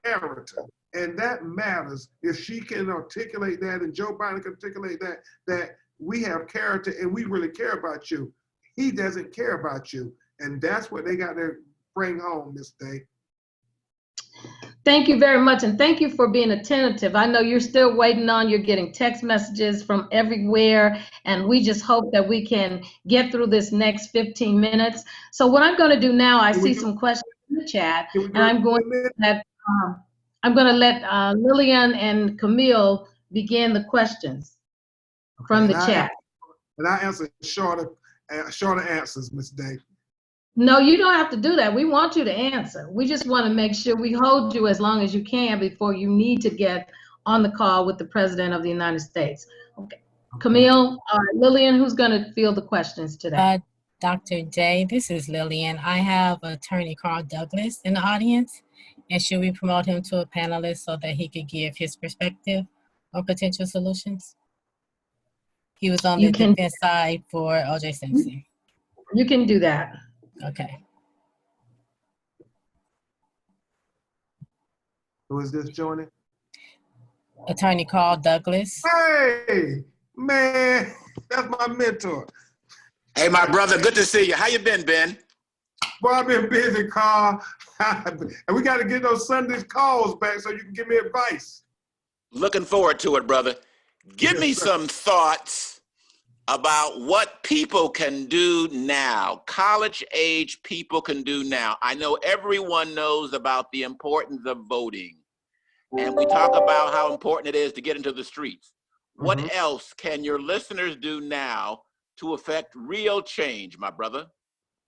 character. And that matters. If she can articulate that and Joe Biden can articulate that we have character and we really care about you. He doesn't care about you. And that's what they got to bring home this day. Thank you very much, and thank you for being attentive. I know you're still waiting on, you're getting text messages from everywhere, and we just hope that we can get through this next 15 minutes. So what I'm going to do now, I see some questions in the chat, and I'm going to let Lillian and Camille begin the questions from the chat. And I answer shorter answers, Ms. Day. No, you don't have to do that. We want you to answer. We just want to make sure we hold you as long as you can before you need to get on the call with the President of the United States. Okay. Camille, Lillian, who's going to field the questions today? Dr. J, this is Lillian. I have attorney Carl Douglas in the audience, and should we promote him to a panelist so that he could give his perspective on potential solutions? He was on the defense side for O.J. Simpson. You can do that. Okay. Who is this joining? Attorney Carl Douglas. Hey, man, that's my mentor. Hey, my brother, good to see you. How you been, Ben? Well, I've been busy, Carl. And we got to get those Sunday calls back so you can give me advice. Looking forward to it, brother. Give me some thoughts about what people can do now, college-age people can do now. I know everyone knows about the importance of voting, and we talk about how important it is to get into the streets. What else can your listeners do now to affect real change, my brother?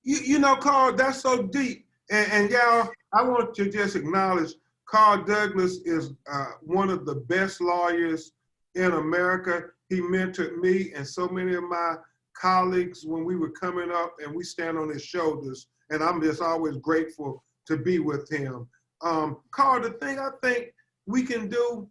You know, Carl, that's so deep. And y'all, I want to just acknowledge Carl Douglas is one of the best lawyers in America. He mentored me and so many of my colleagues when we were coming up, and we stand on his shoulders. And I'm just always grateful to be with him. Carl, the thing I think we can do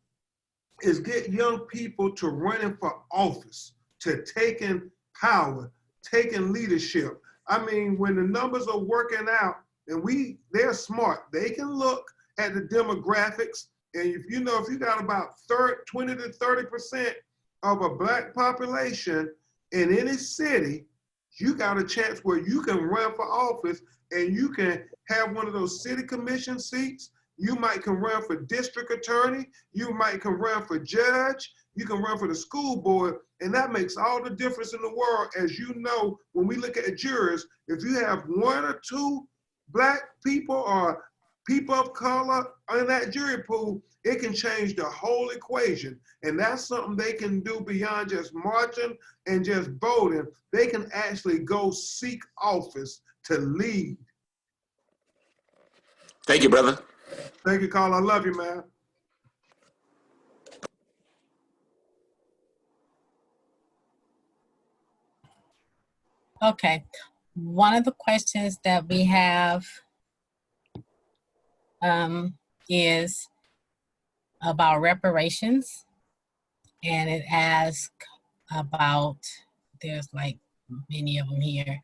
is get young people to running for office, to taking power, taking leadership. I mean, when the numbers are working out and they're smart, they can look at the demographics. And if you got about 20 to 30% of a Black population in any city, you got a chance where you can run for office and you can have one of those city commission seats. You might can run for district attorney. You might can run for judge. You can run for the school board. And that makes all the difference in the world. As you know, when we look at jurors, if you have one or two Black people or people of color in that jury pool, it can change the whole equation. And that's something they can do beyond just marching and just voting. They can actually go seek office to lead. Thank you, brother. Thank you, Carl. I love you, man. Okay. One of the questions that we have is about reparations, and it asks about, there's like many of them here,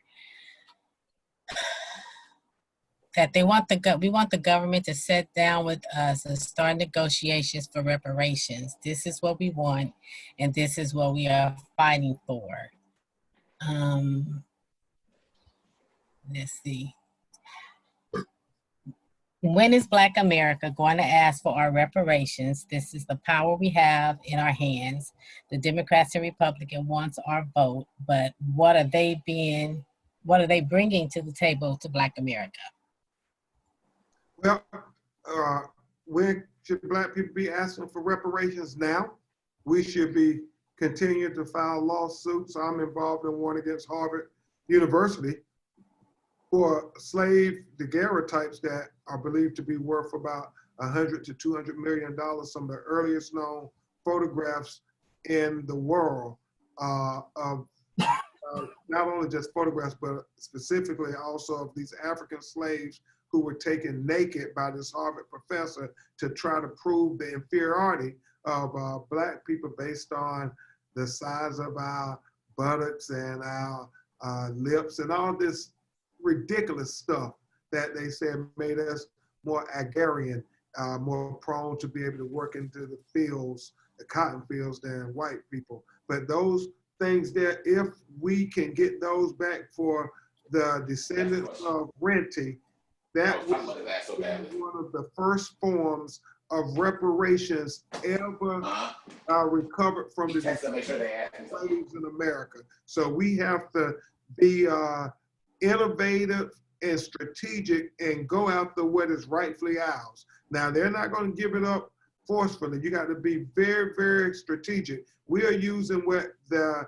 that we want the government to sit down with us and start negotiations for reparations. This is what we want, and this is what we are fighting for. Let's see. When is Black America going to ask for our reparations? This is the power we have in our hands. The Democrats and Republicans wants our vote, but what are they bringing to the table to Black America? Well, when should Black people be asking for reparations now? We should be continuing to file lawsuits. I'm involved in one against Harvard University for slave daguerreotypes that are believed to be worth about $100 to $200 million. Some of the earliest known photographs in the world of not only just photographs, but specifically also of these African slaves who were taken naked by this Harvard professor to try to prove the inferiority of Black people based on the size of our buttocks and our lips and all this ridiculous stuff that they said made us more agrarian, more prone to be able to work into the fields, the cotton fields, than white people. But those things there, if we can get those back for the descendants of Renty, that was one of the first forms of reparations ever recovered from the slaves in America. So we have to be innovative and strategic and go after what is rightfully ours. Now, they're not going to give it up forcefully. You got to be very, very strategic. We are using what the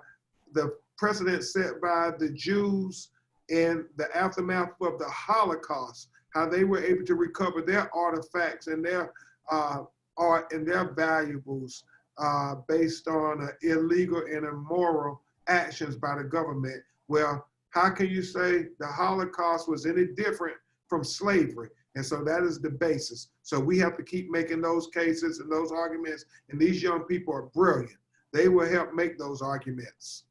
precedent set by the Jews in the aftermath of the Holocaust, how they were able to recover their artifacts and their art and their valuables based on illegal and immoral actions by the government. Well, how can you say the Holocaust was any different from slavery? And so that is the basis. So we have to keep making those cases and those arguments, and these young people are brilliant. They will help make those arguments.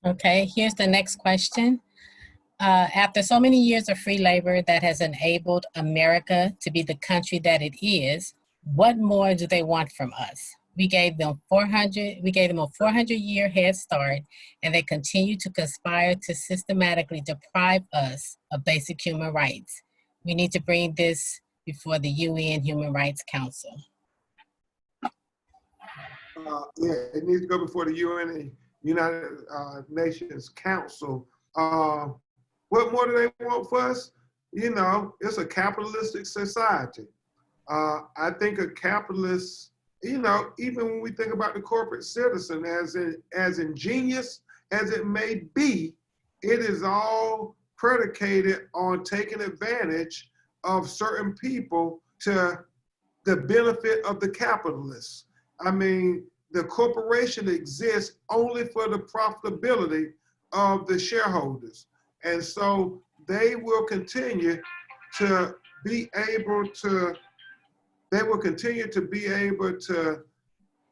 Okay, here's the next question. After so many years of free labor that has enabled America to be the country that it is, what more do they want from us? We gave them a 400-year head start, and they continue to conspire to systematically deprive us of basic human rights. We need to bring this before the UN Human Rights Council. Yeah, it needs to go before the UN, United Nations Council. What more do they want for us? You know, it's a capitalistic society. I think a capitalist, you know, even when we think about the corporate citizen, as ingenious as it may be, it is all predicated on taking advantage of certain people to the benefit of the capitalists. I mean, the corporation exists only for the profitability of the shareholders. And so they will continue to be able to,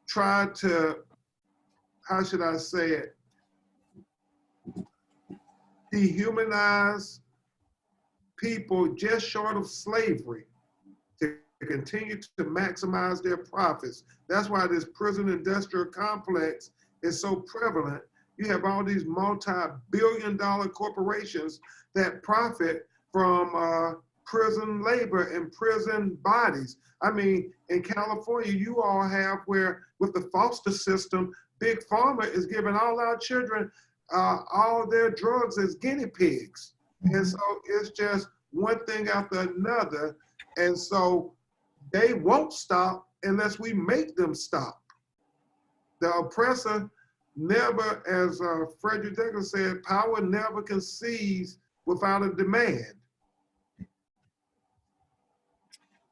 try to, how should I say it, dehumanize people just short of slavery to continue to maximize their profits. That's why this prison industrial complex is so prevalent. You have all these multi-billion-dollar corporations that profit from prison labor and prison bodies. I mean, in California, you all have where, with the foster system, Big Pharma is giving all our children all their drugs as guinea pigs. And so it's just one thing after another And so they won't stop unless we make them stop. The oppressor never, as Frederick Douglass said, power never concedes without a demand.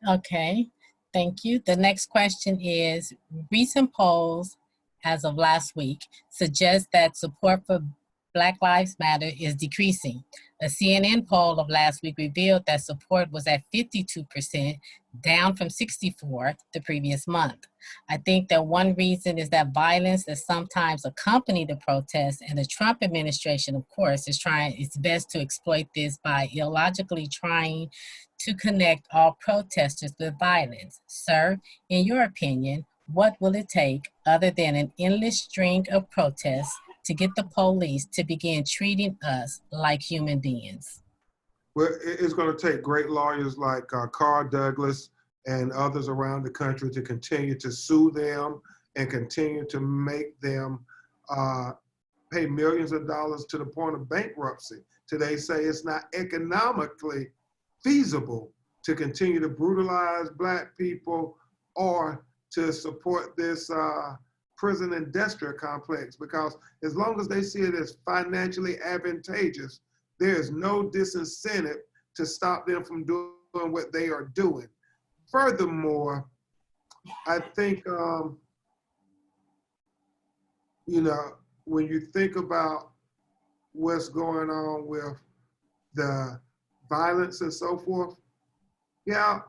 Okay, thank you. The next question is, recent polls as of last week suggest that support for Black Lives Matter is decreasing. A CNN poll of last week revealed that support was at 52%, down from 64% the previous month. I think that one reason is that violence that sometimes accompanies the protests, and the Trump administration, of course, is trying its best to exploit this by illogically trying to connect all protesters with violence. Sir, in your opinion, what will it take other than an endless string of protests to get the police to begin treating us like human beings? Well, it's going to take great lawyers like Carl Douglas and others around the country to continue to sue them and continue to make them pay millions of dollars to the point of bankruptcy. Today say it's not economically feasible to continue to brutalize Black people or to support this prison industrial complex, because as long as they see it as financially advantageous, there is no disincentive to stop them from doing what they are doing. Furthermore, I think, you know, when you think about what's going on with the violence and so forth, yeah,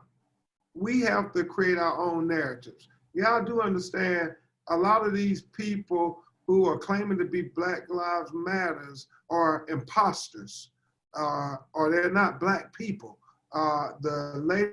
we have to create our own narratives. Yeah, I do understand a lot of these people who are claiming to be Black Lives Matters are imposters, or they're not Black people. The lady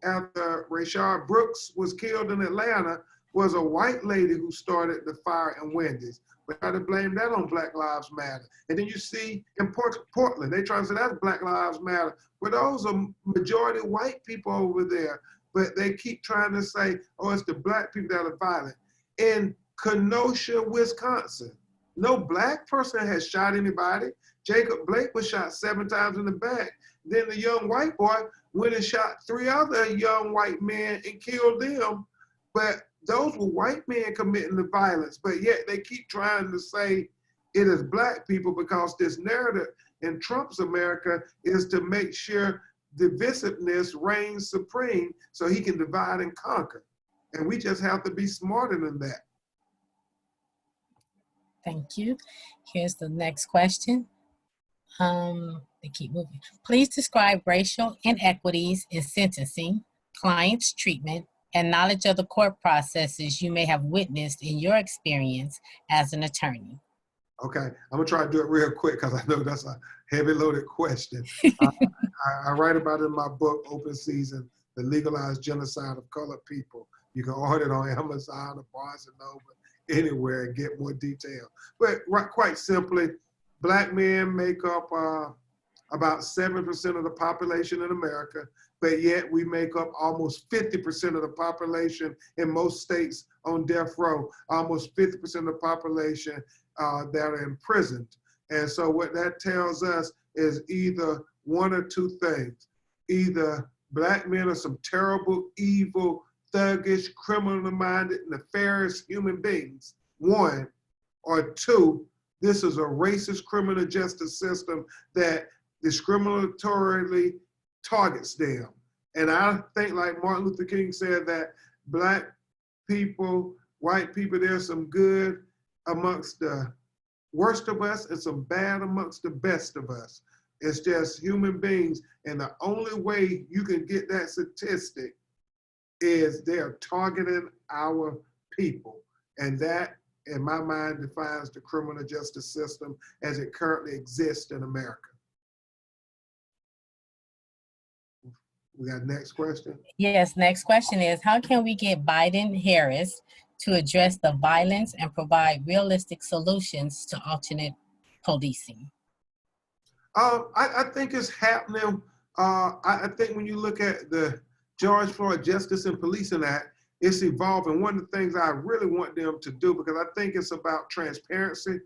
after Rayshard Brooks was killed in Atlanta was a white lady who started the fire in Wendy's. We try to blame that on Black Lives Matter. And then you see in Portland, they try to say that's Black Lives Matter. But those are majority white people over there. But they keep trying to say, oh, it's the Black people that are violent. In Kenosha, Wisconsin, no Black person has shot anybody. Jacob Blake was shot 7 times in the back. Then the young white boy went and shot 3 other young white men and killed them. But those were white men committing the violence. But yet they keep trying to say it is Black people, because this narrative in Trump's America is to make sure divisiveness reigns supreme so he can divide and conquer. And we just have to be smarter than that. Thank you. Here's the next question. They keep moving. Please describe racial inequities in sentencing, clients' treatment, and knowledge of the court processes you may have witnessed in your experience as an attorney. Okay, I'm gonna try to do it real quick because I know that's a heavy loaded question. I write about it in my book, Open Season, The Legalized Genocide of Colored People. You can order it on Amazon or Barnes & Noble, anywhere, and get more detail. But quite simply, Black men make up about 7% of the population in America, but yet we make up almost 50% of the population in most states on death row, almost 50% of the population that are imprisoned. And so what that tells us is either one or two things. Either Black men are some terrible, evil, thuggish, criminal-minded, nefarious human beings, one, or two, this is a racist criminal justice system that discriminatorily targets them. And I think, like Martin Luther King said, that Black people, white people, there's some good amongst the worst of us and some bad amongst the best of us. It's just human beings. And the only way you can get that statistic is they're targeting our people. And that, in my mind, defines the criminal justice system as it currently exists in America. We got next question? Yes, next question is, how can we get Biden-Harris to address the violence and provide realistic solutions to alternate policing? I think it's happening. I think when you look at the George Floyd Justice and Policing Act, it's evolving. One of the things I really want them to do, because I think it's about transparency,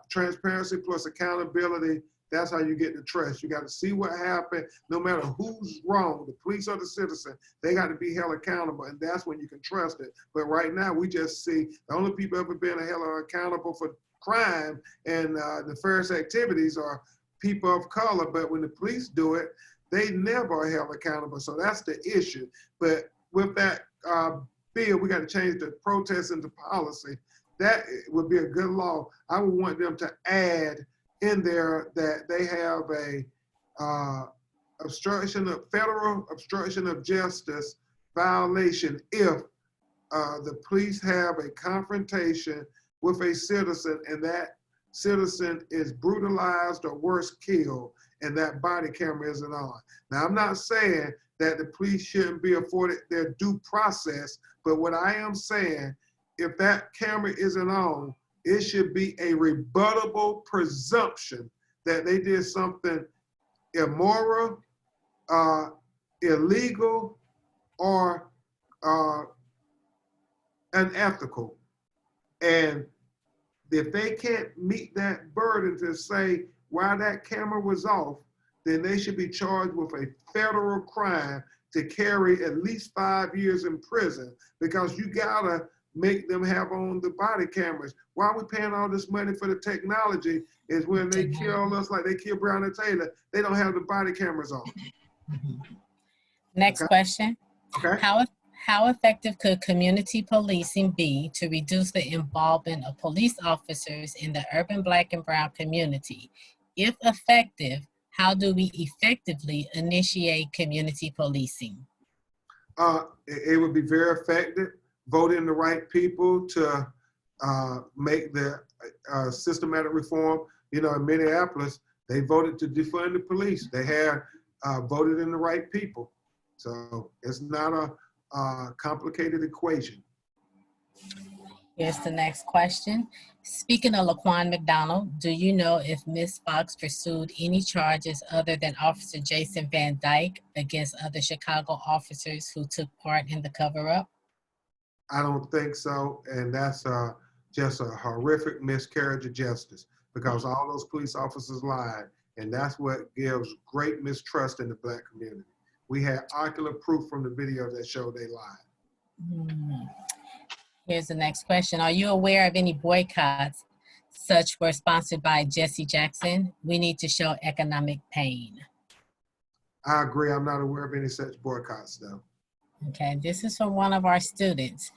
transparency plus accountability that's how you get the trust. You got to see what happened, no matter who's wrong, the police or the citizen, they got to be held accountable, and that's when you can trust it. But right now, we just see the only people ever been held accountable for crime and nefarious activities are people of color, but when the police do it, they never are held accountable. So that's the issue. But with that bill, we got to change the protest into policy. That would be a good law. I would want them to add in there that they have a federal obstruction of justice violation if the police have a confrontation with a citizen and that citizen is brutalized or worse, killed, and that body camera isn't on. Now, I'm not saying that the police shouldn't be afforded their due process, but what I am saying, if that camera isn't on, it should be a rebuttable presumption that they did something immoral, illegal, or unethical. And if they can't meet that burden to say why that camera was off, then they should be charged with a federal crime to carry at least 5 years in prison, because you gotta make them have on the body cameras. Why are we paying all this money for the technology is when they kill us like they killed Breonna Taylor, they don't have the body cameras on. Next question. Okay. How effective could community policing be to reduce the involvement of police officers in the urban Black and brown community? If effective, how do we effectively initiate community policing? It would be very effective. Vote in the right people to make the systematic reform. You know, in Minneapolis, they voted to defund the police. They had voted in the right people. So it's not a complicated equation. Here's the next question. Speaking of Laquan McDonald, do you know if Ms. Fox pursued any charges other than Officer Jason Van Dyke against other Chicago officers who took part in the cover-up? I don't think so, and that's just a horrific miscarriage of justice, because all those police officers lied, and that's what gives great mistrust in the Black community. We had ocular proof from the video that showed they lied. Here's the next question. Are you aware of any boycotts such were sponsored by Jesse Jackson? We need to show economic pain. I agree. I'm not aware of any such boycotts, though. Okay, this is from one of our students.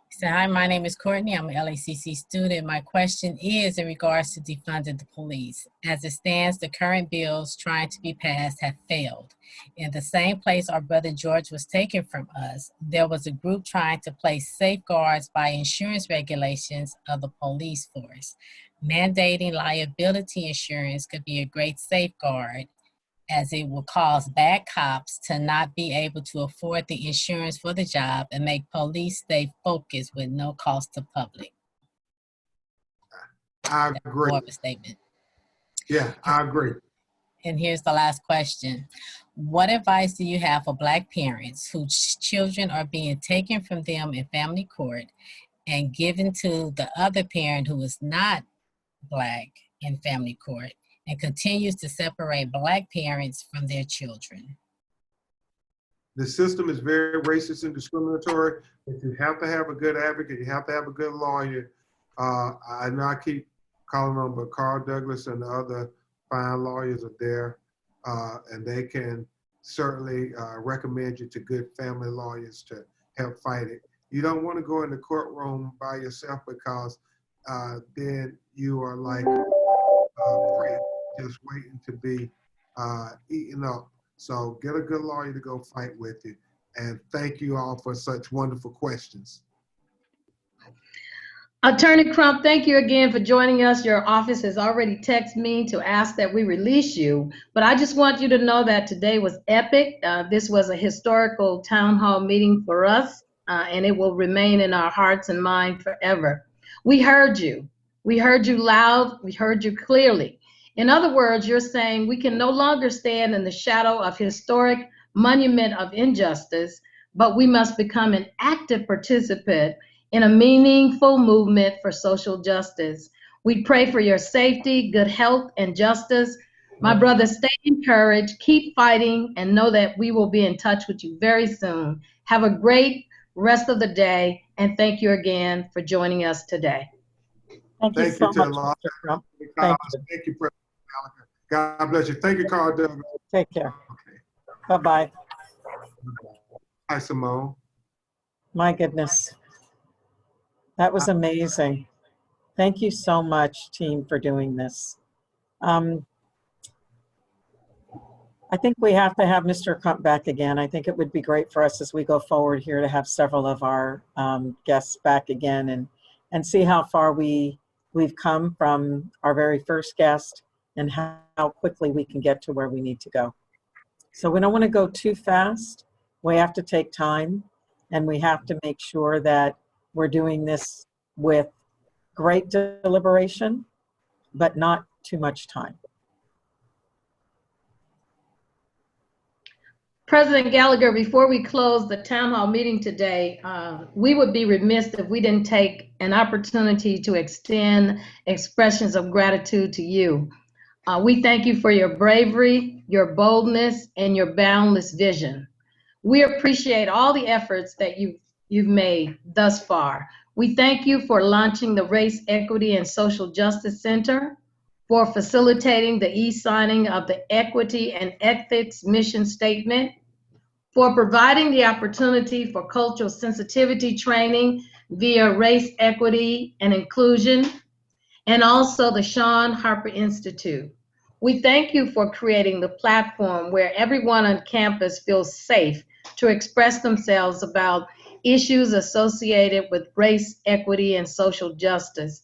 He said, hi, my name is Courtney. I'm an LACC student. My question is in regards to defunding the police. As it stands, the current bills trying to be passed have failed. In the same place our brother George was taken from us, there was a group trying to place safeguards by insurance regulations of the police force. Mandating liability insurance could be a great safeguard, as it will cause bad cops to not be able to afford the insurance for the job and make police stay focused with no cost to public. I agree. More of a statement. Yeah, I agree. And here's the last question. What advice do you have for Black parents whose children are being taken from them in family court and given to the other parent who is not Black in family court, and continues to separate Black parents from their children? The system is very racist and discriminatory. If you have to have a good advocate, you have to have a good lawyer. I know I keep calling on, but Carl Douglas and the other fine lawyers are there, and they can certainly recommend you to good family lawyers to help fight it. You don't want to go in the courtroom by yourself, because then you are like prey, just waiting to be eaten up. So get a good lawyer to go fight with you. And thank you all for such wonderful questions. Attorney Crump, thank you again for joining us. Your office has already texted me to ask that we release you, but I just want you to know that today was epic. This was a historical town hall meeting for us, and it will remain in our hearts and mind forever. We heard you. We heard you loud. We heard you clearly. In other words, you're saying we can no longer stand in the shadow of historic monument of injustice, but we must become an active participant in a meaningful movement for social justice. We pray for your safety, good health, and justice. My brother, stay encouraged, keep fighting, and know that we will be in touch with you very soon. Have a great rest of the day, and thank you again for joining us today. Thank you so much, Mr. Crump. Thank you. Thank you, President Gallagher. God bless you. Thank you, Carl Douglas. Take care. Bye-bye. Hi, Simone. My goodness. That was amazing. Thank you so much, team, for doing this. I think we have to have Mr. Crump back again. I think it would be great for us as we go forward here to have several of our guests back again and see how far we've come from our very first guest and how quickly we can get to where we need to go. So we don't want to go too fast. We have to take time, and we have to make sure that we're doing this with great deliberation, but not too much time. President Gallagher, before we close the town hall meeting today, we would be remiss if we didn't take an opportunity to extend expressions of gratitude to you. We thank you for your bravery, your boldness, and your boundless vision. We appreciate all the efforts that you've made thus far. We thank you for launching the Race, Equity, and Social Justice Center, for facilitating the e-signing of the Equity and Ethics Mission Statement, for providing the opportunity for cultural sensitivity training via Race, Equity, and Inclusion, and also the Sean Harper Institute. We thank you for creating the platform where everyone on campus feels safe to express themselves about issues associated with race, equity, and social justice.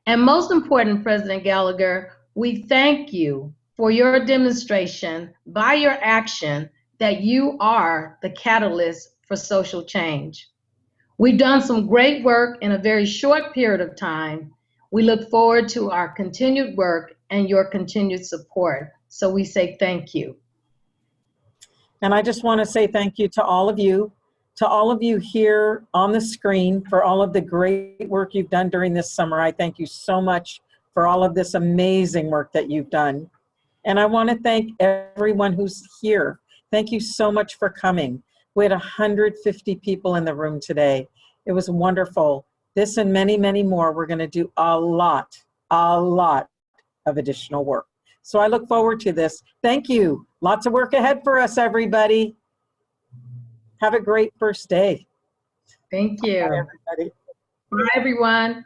And most important, President Gallagher, we thank you for your demonstration by your action that you are the catalyst for social change. We've done some great work in a very short period of time. We look forward to our continued work and your continued support. So we say thank you. And I just want to say thank you to all of you here on the screen for all of the great work you've done during this summer. I thank you so much for all of this amazing work that you've done. And I want to thank everyone who's here. Thank you so much for coming. We had 150 people in the room today. It was wonderful. This and many, many more. We're going to do a lot of additional work. So I look forward to this. Thank you. Lots of work ahead for us, everybody. Have a great first day. Thank you. Bye, everybody. Bye, everyone.